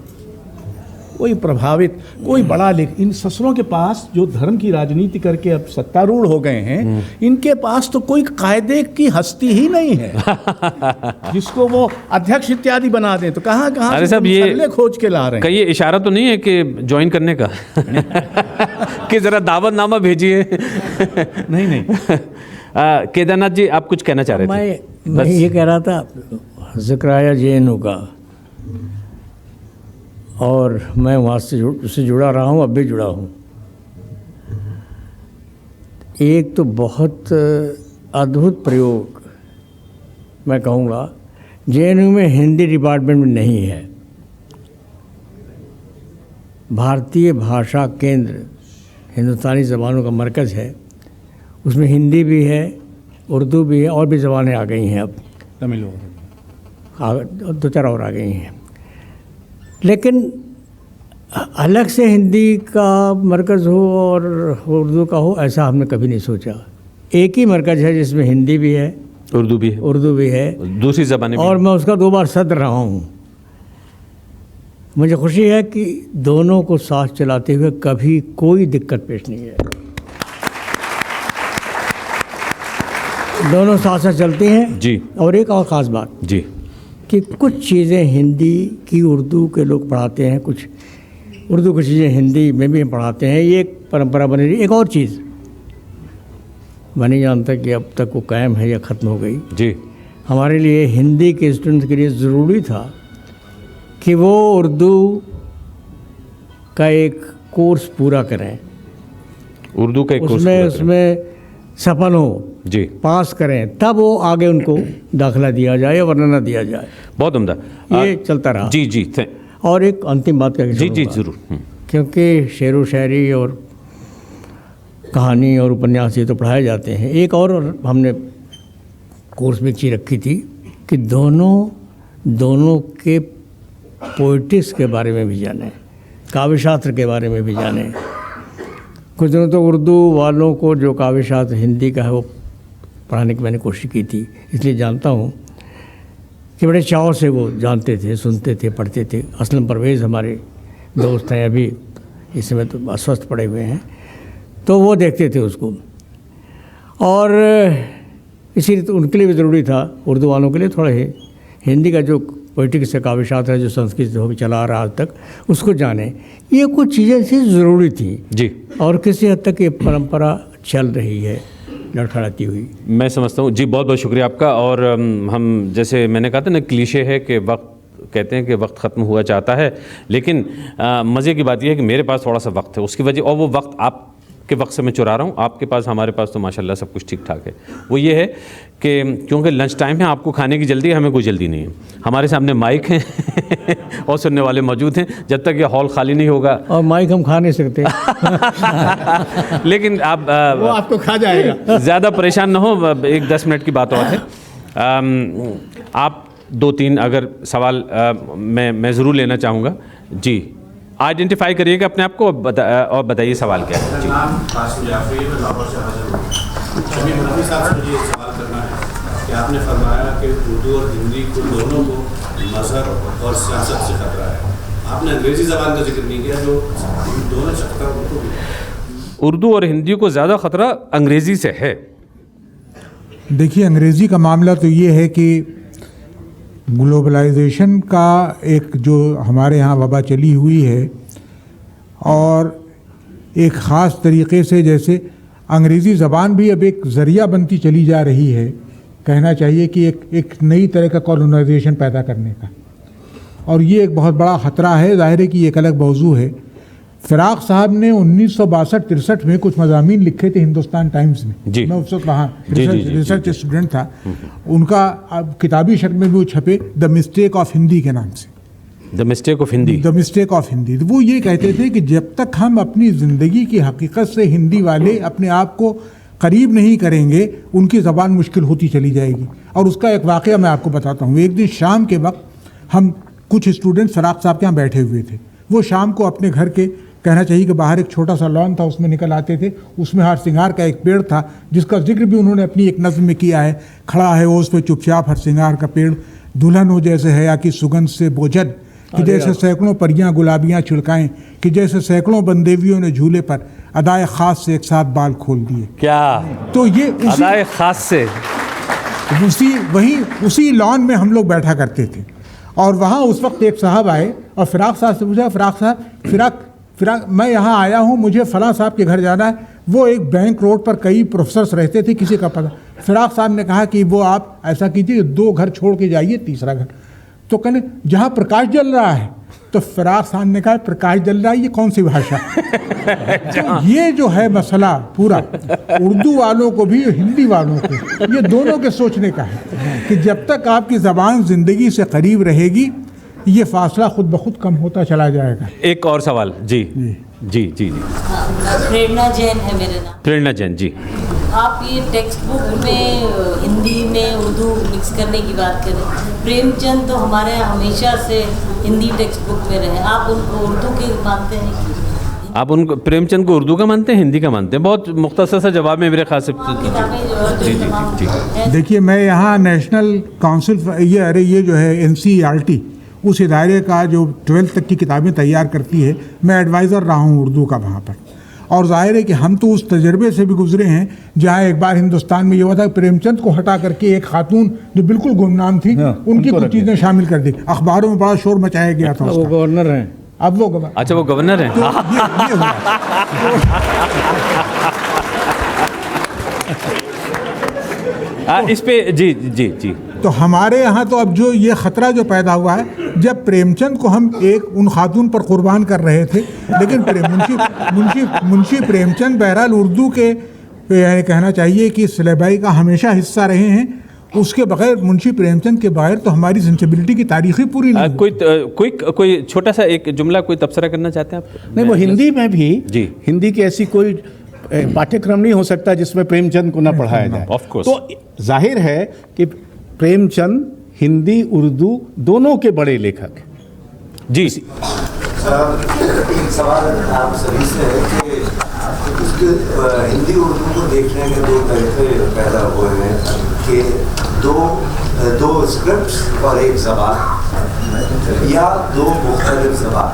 कोई प्रभावित, कोई बड़ा लेख। इन ससुरों के पास जो धर्म की राजनीति करके अब सत्तारूढ़ हो गए हैं, इनके पास तो कोई कायदे की हस्ती ही नहीं है जिसको वो अध्यक्ष इत्यादि बना दें। तो कहाँ अरे साहब, ये खोज के ला रहे हैं। कहीं ये इशारा तो नहीं है कि ज्वाइन करने का कि ज़रा दावतनामा भेजिए? नहीं। केदारनाथ जी, आप कुछ कहना चाह रहे थे? मैं ये कह रहा था, जिक्र आया JNU का, और मैं वहाँ से जुड़ा रहा हूँ, अब भी जुड़ा हूँ। एक तो बहुत अद्भुत प्रयोग मैं कहूँगा, JNU में हिंदी डिपार्टमेंट में नहीं है। भारतीय भाषा केंद्र हिंदुस्तानी ज़बानों का मरकज़ है, उसमें हिंदी भी है, उर्दू भी है, और भी ज़बानें आ गई हैं, अब तमिल 2-4 और आ गई हैं। लेकिन अलग से हिंदी का मरकज़ हो और उर्दू का हो, ऐसा हमने कभी नहीं सोचा। एक ही मरकज़ है जिसमें हिंदी भी है, उर्दू भी है, दूसरी ज़बानें भी। और मैं उसका 2 बार सदर रहा हूँ। मुझे खुशी है कि दोनों को साथ चलाते हुए कभी कोई दिक्कत पेश नहीं है। दोनों साथ साथ चलते हैं जी। और एक और ख़ास बात जी, कि कुछ चीज़ें हिंदी की उर्दू के लोग पढ़ाते हैं, कुछ उर्दू की चीज़ें हिंदी में भी पढ़ाते हैं। ये एक परंपरा बनी रही। एक और चीज़ मैं नहीं जानता कि अब तक वो कायम है या ख़त्म हो गई जी। हमारे लिए हिंदी के स्टूडेंट्स के लिए ज़रूरी था कि वो उर्दू का एक कोर्स पूरा करें, उर्दू का एक कोर्स उसमें सफल हो जी, पास करें, तब वो आगे उनको दाखिला दिया जाए, वरना ना दिया जाए। बहुत उम्दा। ये चलता रहा जी। और एक अंतिम बात कह जी ज़रूर। क्योंकि शेर व शायरी और कहानी और उपन्यास ये तो पढ़ाए जाते हैं। एक और हमने कोर्स में चीज़ रखी थी कि दोनों के पोइटिक्स के बारे में भी जानें, काव्य शास्त्र के बारे में भी जानें। कुछ दिनों तो उर्दू वालों को जो काव्य शास्त्र हिंदी का है वो पढ़ाने की मैंने कोशिश की थी, इसलिए जानता हूँ कि बड़े चाव से वो जानते थे, सुनते थे, पढ़ते थे। असलम परवेज़ हमारे दोस्त हैं, अभी इस समय तो अस्वस्थ पड़े हुए हैं, तो वो देखते थे उसको। और इसीलिए तो उनके लिए भी ज़रूरी था, उर्दू वालों के लिए थोड़ा ही हिंदी का जो पोइटिक्स से काव्य शास्त्र है, जो संस्कृत से चला आ रहा आज तक, उसको जाने। ये कुछ चीज़ें सी ज़रूरी थी जी, और किसी हद तक ये परंपरा चल रही है लड़खड़ाती हुई। मैं समझता हूँ जी। बहुत बहुत शुक्रिया आपका। और हम, जैसे मैंने कहा था ना, क्लीशे है कि वक्त कहते हैं कि वक्त ख़त्म हुआ चाहता है, लेकिन मज़े की बात यह है कि मेरे पास थोड़ा सा वक्त है, उसकी वजह, और वो वक्त आपके वक्त से मैं चुरा रहा हूँ। आपके पास, हमारे पास तो माशाल्लाह सब कुछ ठीक ठाक है। वो ये है कि क्योंकि लंच टाइम है, आपको खाने की जल्दी है, हमें कोई जल्दी नहीं है। हमारे सामने माइक हैं और सुनने वाले मौजूद हैं। जब तक ये हॉल खाली नहीं होगा, और माइक हम खा नहीं सकते लेकिन आप वो आपको खा जाएगा। ज़्यादा परेशान ना हो, 1-10 मिनट की बात और है। आप 2-3 अगर सवाल मैं ज़रूर लेना चाहूँगा जी। आइडेंटिफाई करिएगा अपने आप को और बताइए सवाल क्या है। नाम कासिम जाफरी, मैं लाहौर से हाजिर हूँ। शमी मुनव्वी साहब से मुझे ये सवाल करना है कि आपने फरमाया कि उर्दू और हिंदी को दोनों को मजहब और सियासत से खतरा है। आपने अंग्रेज़ी ज़बान का जिक्र नहीं किया, जो दोनों से खतरा उनको भी। उर्दू और हिंदी को ज़्यादा ख़तरा अंग्रेज़ी से है। देखिए, अंग्रेज़ी का मामला तो ये है कि ग्लोबलाइजेशन का एक जो हमारे यहाँ वबा चली हुई है, और एक ख़ास तरीक़े से जैसे अंग्रेज़ी ज़बान भी अब एक ज़रिया बनती चली जा रही है, कहना चाहिए कि एक नई तरह का कॉलोनाइजेशन पैदा करने का, और ये एक बहुत बड़ा ख़तरा है। ज़ाहिर है कि एक अलग मौजू है। फ़िराक़ साहब ने 1962-63 में कुछ मज़ामीन लिखे थे हिंदुस्तान टाइम्स में। जी। मैं उस वक्त वहाँ रिसर्च स्टूडेंट था। उनका किताबी शक्ल में भी वो छपे, द मिस्टेक ऑफ हिंदी के नाम से, the mistake of Hindi. The mistake of Hindi. तो वो ये कहते थे कि जब तक हम अपनी ज़िंदगी की हकीकत से हिंदी वाले अपने आप को करीब नहीं करेंगे, उनकी ज़बान मुश्किल होती चली जाएगी। और उसका एक वाक़या मैं आपको बताता हूँ। एक दिन शाम के वक्त हम कुछ स्टूडेंट फ़िराक़ साहब के यहाँ बैठे हुए थे। वो शाम को अपने घर के, कहना चाहिए कि बाहर एक छोटा सा लॉन था, उसमें निकल आते थे। उसमें हार सिंगार का एक पेड़ था, जिसका जिक्र भी उन्होंने अपनी एक नज़्म में किया है। खड़ा है ओस पे चुपचाप हर सिंगार का पेड़, दुल्हन हो जैसे हया की सुगंध से बोझल, कि जैसे सैकड़ों परियां गुलाबियां छिड़काएं, कि जैसे सैकड़ों बंदेवियों ने झूले पर अदाए ख़ास से एक साथ बाल खोल दिए। क्या तो ये अदाए ख़ास से उसी लॉन में हम लोग बैठा करते थे। और वहाँ उस वक्त एक साहब आए और फ़िराक़ साहब से पूछा, फ़िराक़ साहब, फ़िराक़ मैं यहाँ आया हूँ, मुझे फ़लाँ साहब के घर जाना है। वो एक बैंक रोड पर कई प्रोफेसर्स रहते थे, किसी का पता। फ़िराक़ साहब ने कहा कि वो आप ऐसा कीजिए, 2 घर छोड़ के जाइए, तीसरा घर। तो कहने जहाँ प्रकाश जल रहा है। तो फ़िराक़ साहब ने कहा प्रकाश जल रहा है, ये कौन सी भाषा? तो ये जो है मसला पूरा, उर्दू वालों को भी हिंदी वालों को, ये दोनों के सोचने का है कि जब तक आपकी ज़बान ज़िंदगी से करीब रहेगी, ये फासला खुद ब खुद कम होता चला जाएगा। एक और सवाल। जी जी जी जी। प्रेरणा जैन है मेरा नाम। प्रेरणा जैन जी। आप ये टेक्स्ट बुक में हिंदी में उर्दू मिक्स करने की बात करें। प्रेमचंद तो हमारे यहाँ हमेशा से हिंदी टेक्स्ट बुक में रहे, आप उनको उर्दू के मानते हैं? आप उनको प्रेमचंद को उर्दू का मानते हैं, हिंदी का मानते हैं? बहुत मुख्तसर सा जवाब है मेरे ख्याल से। देखिए, मैं यहाँ नेशनल काउंसिल ये जो है NCERT, उस इदारे का जो 12th तक की किताबें तैयार करती है, मैं एडवाइज़र रहा हूँ उर्दू का वहाँ पर। और जाहिर है कि हम तो उस तजर्बे से भी गुजरे हैं जहाँ एक बार हिंदुस्तान में ये हुआ था, प्रेमचंद को हटा करके एक खातून जो बिल्कुल गुमनाम थी, उनकी कुछ चीज़ें शामिल कर दी। अखबारों में बड़ा शोर मचाया गया था। वो गवर्नर हैं। अब वो गवर्नर। अच्छा, वो गवर्नर हैं। तो ये हुआ। इस पे जी जी जी। तो हमारे यहाँ तो अब जो ये ख़तरा जो पैदा हुआ है, जब प्रेमचंद को हम एक उन खातून पर कुर्बान कर रहे थे, लेकिन मुंशी प्रेमचंद बहरहाल उर्दू के कहना चाहिए कि सिलेबाई का हमेशा हिस्सा रहे हैं। उसके बगैर, मुंशी प्रेमचंद के बगैर तो हमारी सेंसिबिलिटी की तारीख ही पूरी नहीं। कोई छोटा सा एक जुमला कोई तबसरा करना चाहते हैं आप? नहीं, वो हिंदी में भी जी, हिंदी की ऐसी कोई पाठ्यक्रम नहीं हो सकता जिसमें प्रेमचंद को ना पढ़ाया जाए। Of course. तो जाहिर है कि प्रेमचंद हिंदी उर्दू दोनों के बड़े लेखक हैं। जी। एक सवाल आप सभी से है कि उसके हिंदी उर्दू को देखने के 2 तरीके पैदा हुए हैं कि दो स्क्रिप्ट्स और एक ज़बान या 2 मुख्तलिफ ज़बान।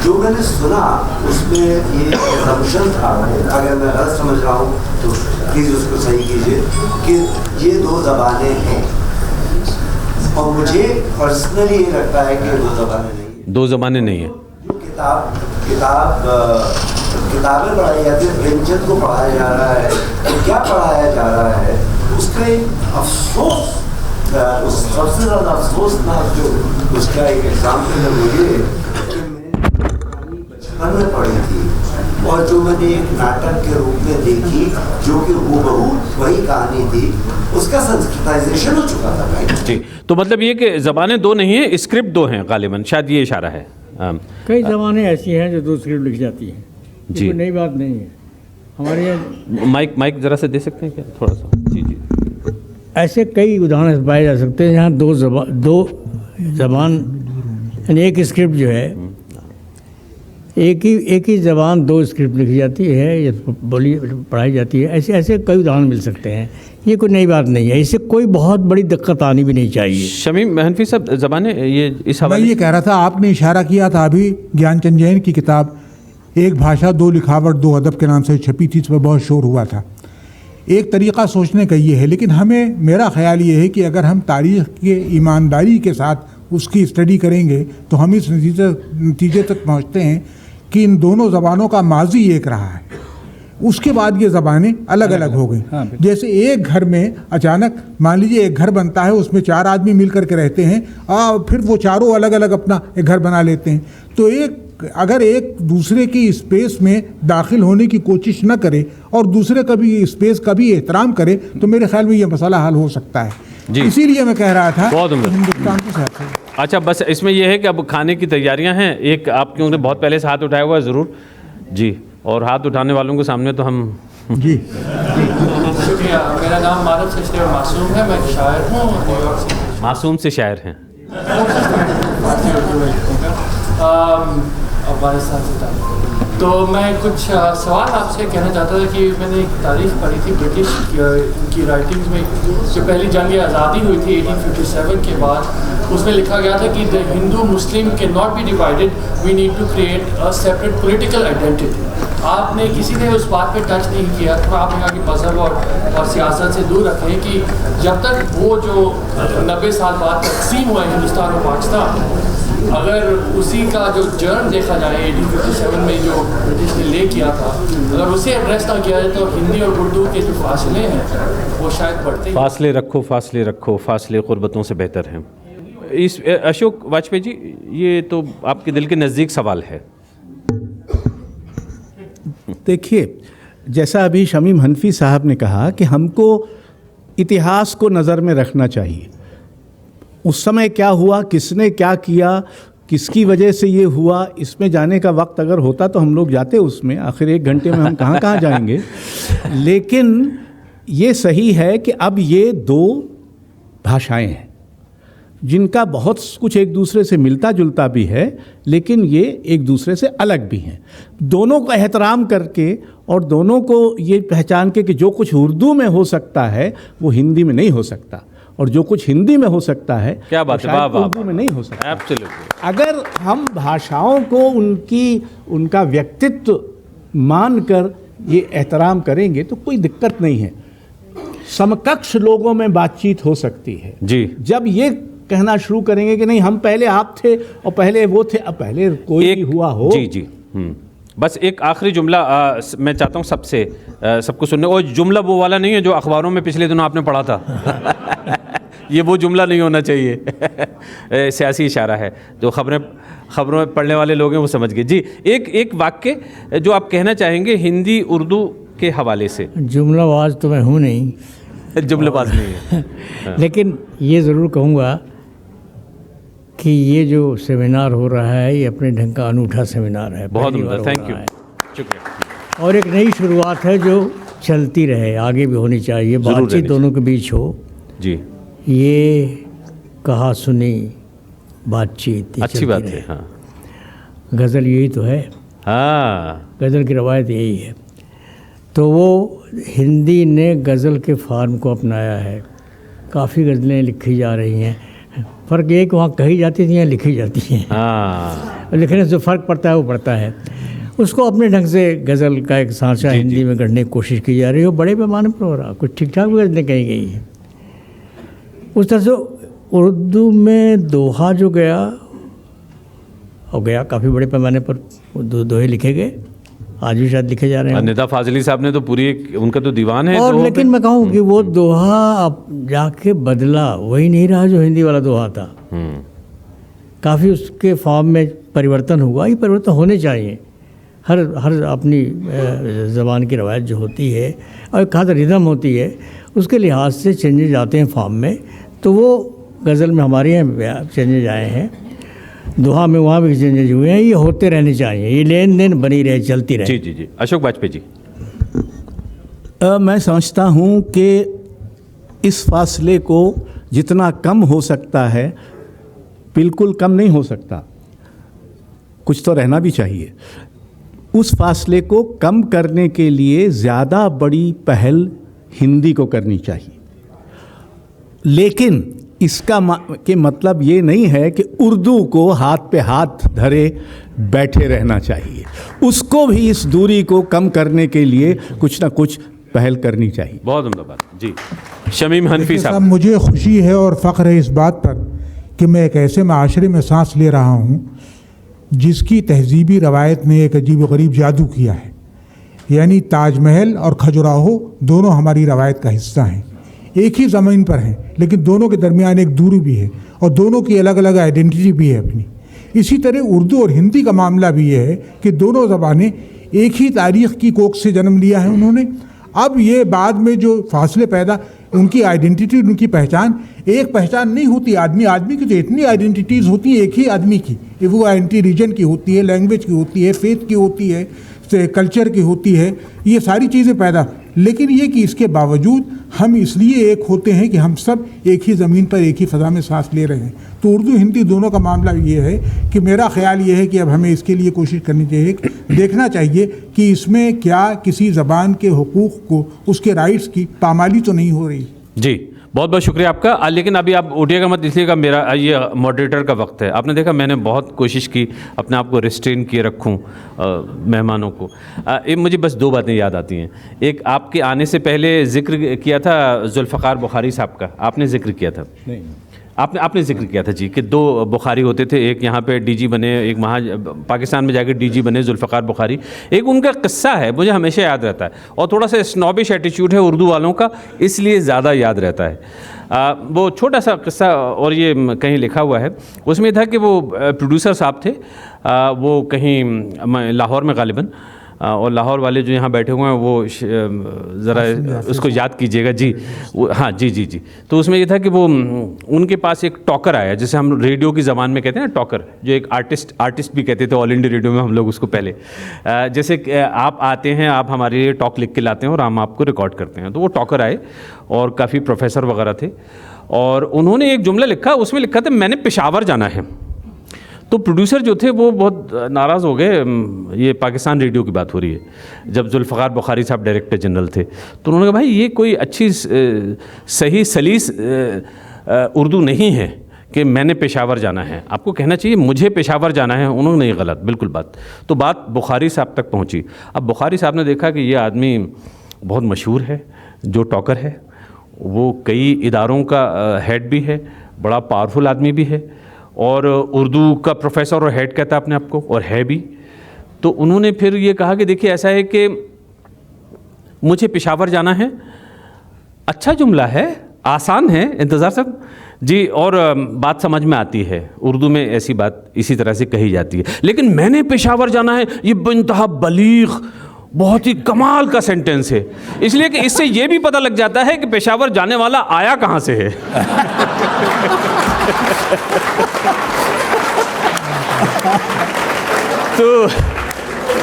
जो मैंने सुना उसमें ये असम्पशन था, अगर मैं गलत समझ रहा हूँ तो प्लीज़ उसको सही कीजिए, कि ये 2 ज़बानें हैं। और मुझे पर्सनली ये लगता है कि 2 ज़बानें नहीं हैं। 2 ज़बानें नहीं हैं। किताबें पढ़ाई जाती है, प्रेमचंद को पढ़ाया जा रहा है, तो क्या पढ़ाया जा रहा है उसका एक अफसोस, उस सबसे ज़्यादा अफसोसनाक जो उसका एक एग्जाम्पल है वो ये कि मैंने बचपन में पढ़ी थी और जो मैंने एक नाटक के रूप में देखी, जो कि हूबहू वही कहानी थी, उसका संस्कृताइजेशन हो चुका था भाई। जी, तो मतलब ये कि ज़बानें 2 नहीं हैं, स्क्रिप्ट 2 हैं गालिबन, शायद ये इशारा है। कई ज़बानें ऐसी हैं जो 2 स्क्रिप्ट लिख जाती हैं, जी, नई बात नहीं है हमारे यहाँ। माइक ज़रा से दे सकते हैं क्या थोड़ा सा? जी जी। ऐसे कई उदाहरण पाए जा सकते हैं जहाँ 2 ज़बान यानी एक स्क्रिप्ट जो है, एक ही ज़बान 2 स्क्रिप्ट लिखी जाती है या बोली पढ़ाई जाती है। ऐसे कई उदाहरण मिल सकते हैं। ये कोई नई बात नहीं है, इससे कोई बहुत बड़ी दिक्कत आनी भी नहीं चाहिए। शमीम हनफी साहब, ज़बानें ये इस हवाले, मैं ये कह रहा था, आपने इशारा किया था अभी, ज्ञानचंद जैन की किताब एक भाषा 2 लिखावट 2 अदब के नाम से छपी थी, इस पर बहुत शोर हुआ था। एक तरीक़ा सोचने का ये है, लेकिन मेरा ख़्याल ये है कि अगर हम तारीख़ के ईमानदारी के साथ उसकी स्टडी करेंगे तो हम इस नतीजे तक पहुँचते हैं कि इन दोनों ज़बानों का माजी एक रहा है। उसके बाद ये ज़बानें अलग अलग हो गई। जैसे एक घर में अचानक मान लीजिए एक घर बनता है, उसमें 4 आदमी मिल करके रहते हैं, फिर वो चारों अलग अलग अपना एक घर बना लेते हैं। तो अगर एक दूसरे की स्पेस में दाखिल होने की कोशिश न करे और दूसरे का भी स्पेस का भी एहतराम करे तो मेरे ख्याल में ये मसला हल हो सकता है। इसीलिए मैं कह रहा था हिंदुस्तान की साथ। अच्छा, बस इसमें यह है कि अब खाने की तैयारियां हैं। एक आपके उन्होंने बहुत पहले से हाथ उठाया हुआ है, ज़रूर जी, और हाथ उठाने वालों के सामने तो हम जी शुक्रिया। मेरा नाम मानव सचदेव मासूम है, मैं शायर हूँ न्यूयॉर्क से। मासूम से शायर हैं। अफगानिस्तान से था। तो मैं कुछ सवाल आपसे कहना चाहता था कि मैंने एक तारीख पढ़ी थी ब्रिटिश की राइटिंग्स में, जो पहली जंग आज़ादी हुई थी 1857 के बाद, उसमें लिखा गया था कि the Hindu Muslim can not be divided, we need to create a separate political identity. आपने किसी ने उस बात पे टच नहीं किया, तो आपने कहा कि मज़हब और सियासत से दूर रखें कि जब तक वो जो 90 साल बाद तकसीम हुआ हिंदुस्तान और पाकिस्तान, अगर उसी का जो जर्न देखा जाए 1857 में जो ब्रिटिश ने ले किया था, अगर उसे एड्रेस ना किया जाए तो हिंदी और उर्दू के जो फासले हैं वो शायद बढ़ते हैं। फासले रखो, फासले रखो, फासले क़ुर्बतों से बेहतर हैं। इस अशोक वाजपेयी जी, ये तो आपके दिल के नज़दीक सवाल है। देखिए, जैसा अभी शमीम हनफी साहब ने कहा कि हमको इतिहास को नज़र में रखना चाहिए। उस समय क्या हुआ, किसने क्या किया, किसकी वजह से ये हुआ, इसमें जाने का वक्त अगर होता तो हम लोग जाते उसमें। आखिर 1 घंटे में हम कहाँ कहाँ जाएंगे। लेकिन ये सही है कि अब ये 2 भाषाएं हैं जिनका बहुत कुछ एक दूसरे से मिलता जुलता भी है, लेकिन ये एक दूसरे से अलग भी हैं। दोनों को एहतराम करके और दोनों को ये पहचान के कि जो कुछ उर्दू में हो सकता है वो हिंदी में नहीं हो सकता, और जो कुछ हिंदी में हो सकता है क्या बात है, उर्दू में नहीं हो सकता। एब्सोल्युटली। अगर हम भाषाओं को उनका व्यक्तित्व मानकर ये एहतराम करेंगे तो कोई दिक्कत नहीं है। समकक्ष लोगों में बातचीत हो सकती है जी। जब ये कहना शुरू करेंगे कि नहीं हम पहले आप थे और पहले वो थे, अब पहले कोई भी हुआ हो। जी जी। बस एक आखिरी जुमला मैं चाहता हूँ सबसे सबको सुनने। और जुमला वो वाला नहीं है जो अखबारों में पिछले दिनों आपने पढ़ा था ये वो जुमला नहीं होना चाहिए सियासी इशारा है, जो खबरों में पढ़ने वाले लोग हैं वो समझ गए। जी, एक वाक्य जो आप कहना चाहेंगे हिंदी उर्दू के हवाले से। जुमलाबाज तो मैं हूँ नहीं, जुमलाबाज नहीं है लेकिन ये ज़रूर कहूँगा कि ये जो सेमिनार हो रहा है ये अपने ढंग का अनूठा सेमिनार है। बहुत उम्दा, थैंक यू, शुक्रिया। और एक नई शुरुआत है जो चलती रहे, आगे भी होनी चाहिए, बातचीत दोनों के बीच हो। जी, ये कहा सुनी बातचीत अच्छी बात है। हाँ, गज़ल यही तो है। हाँ, गज़ल की रवायत यही है। तो वो हिंदी ने गज़ल के फार्म को अपनाया है। काफ़ी गज़लें लिखी जा रही हैं, फ़र्क ये है कि वहाँ कही जाती थी या लिखी जाती हैं। हाँ, लिखने से जो फ़र्क पड़ता है वो पड़ता है। उसको अपने ढंग से गज़ल का एक सांचा हिंदी में करने की कोशिश की जा रही है। बड़े पैमाने पर हो रहा, कुछ ठीक ठाक भी गज़लें कही गई हैं। उस तरह से उर्दू में दोहा जो गया हो गया, काफ़ी बड़े पैमाने पर दोहे लिखे गए, आज भी शायद लिखे जा रहे हैं। निदा फाजली साहब ने तो पूरी उनका तो दीवान है। और लेकिन मैं कहूँ कि वो दोहा अब जाके बदला, वही नहीं रहा जो हिंदी वाला दोहा था। काफ़ी उसके फॉर्म में परिवर्तन हुआ। ये परिवर्तन होने चाहिए। हर अपनी ज़बान की रवायत जो होती है और एक खास रिदम होती है, उसके लिहाज से चेंजेज आते हैं फॉर्म में। तो वो गज़ल में हमारे यहाँ चेंजेज आए हैं, दोहा में वहाँ भी चेंजेज हुए हैं। ये होते रहने चाहिए, ये लेन देन बनी रहे, चलती रहे। जी जी जी। अशोक वाजपेयी जी, मैं समझता हूँ कि इस फासले को जितना कम हो सकता है, बिल्कुल कम नहीं हो सकता, कुछ तो रहना भी चाहिए। उस फासले को कम करने के लिए ज़्यादा बड़ी पहल हिंदी को करनी चाहिए। लेकिन इसका के मतलब ये नहीं है कि उर्दू को हाथ पे हाथ धरे बैठे रहना चाहिए। उसको भी इस दूरी को कम करने के लिए कुछ ना कुछ पहल करनी चाहिए। बहुत उम्दा बात। जी, शमीम हनफी साहब। मुझे खुशी है और फ़ख्र है इस बात पर कि मैं एक ऐसे माशरे में सांस ले रहा हूँ जिसकी तहजीबी रवायत ने एक अजीब गरीब जादू किया है। यानी ताजमहल और खजुराहो दोनों हमारी रवायत का हिस्सा हैं, एक ही ज़मीन पर हैं, लेकिन दोनों के दरमियान एक दूरी भी है और दोनों की अलग अलग आइडेंटिटी भी है अपनी। इसी तरह उर्दू और हिंदी का मामला भी ये है कि दोनों ज़बानें एक ही तारीख़ की कोख से जन्म लिया है उन्होंने। अब ये बाद में जो फासले पैदा, उनकी आइडेंटिटी, उनकी पहचान एक पहचान नहीं होती। आदमी की तो इतनी आइडेंटिटीज़ होती हैं एक ही आदमी की, वो आइडेंटिटी रीजन की होती है, लैंग्वेज की होती है, फेथ की होती है, कल्चर की होती है, ये सारी चीज़ें पैदा। लेकिन ये कि इसके बावजूद हम इसलिए एक होते हैं कि हम सब एक ही ज़मीन पर एक ही फ़ज़ा में सांस ले रहे हैं। तो उर्दू हिंदी दोनों का मामला ये है कि मेरा ख़्याल ये है कि अब हमें इसके लिए कोशिश करनी चाहिए, देखना चाहिए कि इसमें क्या किसी ज़बान के हुकूक़ को, उसके राइट्स की पामाली तो नहीं हो रही। जी, बहुत बहुत शुक्रिया आपका। लेकिन अभी आप उठिएगा मत, इसलिए मेरा ये मॉडरेटर का वक्त है। आपने देखा मैंने बहुत कोशिश की अपने आप को रिस्ट्रेन किए रखूं मेहमानों को। मुझे बस दो बातें याद आती हैं। एक, आपके आने से पहले जिक्र किया था जुल्फ़कार बुखारी साहब का, आपने जिक्र किया था? नहीं, आपने जिक्र किया था जी कि दो बुखारी होते थे, एक यहाँ पे डीजी बने, एक वहाँ पाकिस्तान में जाकर डीजी बने जुल्फ़कार बुखारी। एक उनका किस्सा है, मुझे हमेशा याद रहता है, और थोड़ा सा स्नॉबिश एटीट्यूड है उर्दू वालों का, इसलिए ज़्यादा याद रहता है। वो छोटा सा किस्सा, और ये कहीं लिखा हुआ है, उसमें था कि वो प्रोड्यूसर साहब थे, वो कहीं लाहौर में गालिबन, और लाहौर वाले जो यहाँ बैठे हुए हैं वो ज़रा उसको याद कीजिएगा जी। हाँ जी जी जी। तो उसमें ये था कि वो उनके पास एक टॉकर आया, जैसे हम रेडियो की ज़बान में कहते हैं ना टॉकर, जो एक आर्टिस्ट भी कहते थे ऑल इंडिया रेडियो में हम लोग उसको पहले। जैसे आप आते हैं, आप हमारे लिए टॉक लिख के लाते हैं और हम आपको रिकॉर्ड करते हैं। तो वो टॉकर आए और काफ़ी प्रोफेसर वगैरह थे, और उन्होंने एक जुमला लिखा, उसमें लिखा था मैंने पेशावर जाना है। तो प्रोड्यूसर जो थे वो बहुत नाराज़ हो गए। ये पाकिस्तान रेडियो की बात हो रही है, जब जुल्फ़कार बुखारी साहब डायरेक्टर जनरल थे। तो उन्होंने कहा भाई ये कोई अच्छी सही सलीस उर्दू नहीं है कि मैंने पेशावर जाना है, आपको कहना चाहिए मुझे पेशावर जाना है। उन्होंने नहीं, गलत बिल्कुल बात। तो बात बुखारी साहब तक पहुंची। अब बुखारी साहब ने देखा कि ये आदमी बहुत मशहूर है, जो टॉकर है, वो कई इदारों का हेड भी है, बड़ा पावरफुल आदमी भी है, और उर्दू का प्रोफेसर और हेड कहता है अपने आप को, और है भी। तो उन्होंने फिर ये कहा कि देखिए ऐसा है कि मुझे पेशावर जाना है। अच्छा जुमला है, आसान है इंतज़ार साहब जी, और बात समझ में आती है। उर्दू में ऐसी बात इसी तरह से कही जाती है। लेकिन मैंने पेशावर जाना है, ये बेइंतहा बलीग, बहुत ही कमाल का सेंटेंस है, इसलिए कि इससे ये भी पता लग जाता है कि पेशावर जाने वाला आया कहाँ से है। तो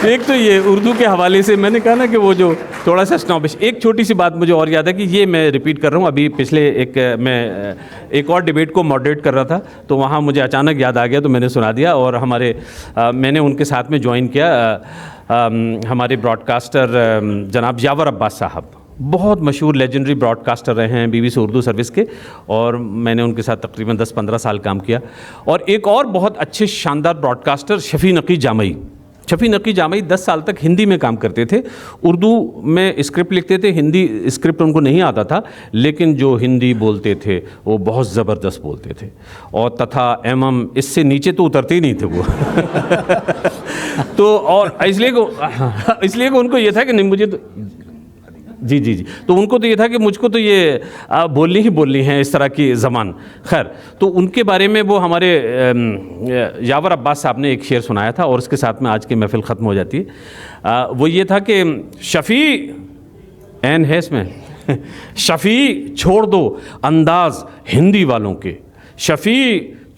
एक तो ये उर्दू के हवाले से मैंने कहा ना कि वो जो थोड़ा सा स्नॉबिश। एक छोटी सी बात मुझे और याद है कि ये मैं रिपीट कर रहा हूँ, अभी पिछले मैं एक और डिबेट को मॉडरेट कर रहा था, तो वहाँ मुझे अचानक याद आ गया तो मैंने सुना दिया। और मैंने उनके साथ में ज्वाइन किया हमारे ब्रॉडकास्टर जनाब यावर अब्बास साहब, बहुत मशहूर लेजेंडरी ब्रॉडकास्टर रहे हैं BBC उर्दू सर्विस के, और मैंने उनके साथ तकरीबन 10-15 साल काम किया। और एक और बहुत अच्छे शानदार ब्रॉडकास्टर शफ़ी नकी जामई 10 साल तक हिंदी में काम करते थे, उर्दू में स्क्रिप्ट लिखते थे, हिंदी स्क्रिप्ट उनको नहीं आता था, लेकिन जो हिंदी बोलते थे वो बहुत ज़बरदस्त बोलते थे, और तथा एमएम इससे नीचे तो उतरते ही नहीं थे वो। तो और इसलिए को उनको ये था कि नहीं मुझे तो जी जी जी, तो उनको तो ये था कि मुझको तो ये बोलनी है इस तरह की ज़बान। खैर, तो उनके बारे में वो हमारे यावर अब्बास साहब ने एक शेर सुनाया था, और उसके साथ में आज की महफ़िल ख़त्म हो जाती है। वो ये था कि शफ़ी एन है इसमें, शफ़ी छोड़ दो अंदाज़ हिंदी वालों के, शफ़ी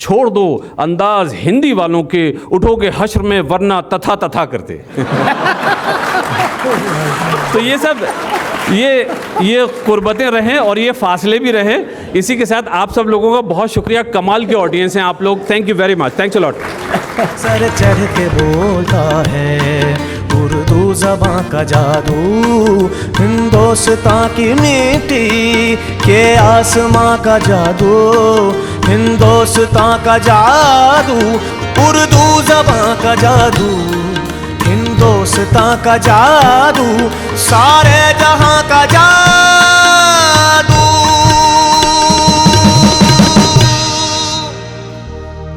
छोड़ दो अंदाज़ हिंदी वालों के, उठोगे हश्र में वरना तथा करते। तो ये सब ये कुर्बतें रहें और ये फासले भी रहें। इसी के साथ आप सब लोगों का बहुत शुक्रिया, कमाल के ऑडियंस हैं आप लोग, thank you very much, thanks a lot. Sir चढ़ के बोलता है उर्दू ज़बां का जादू, हिंदुस्तान की मिट्टी के आसमां का जादू, हिंदुस्तान का जादू, उर्दू ज़बां का जादू, हिंदुस्तान का जादू, सारे जहां का जादू।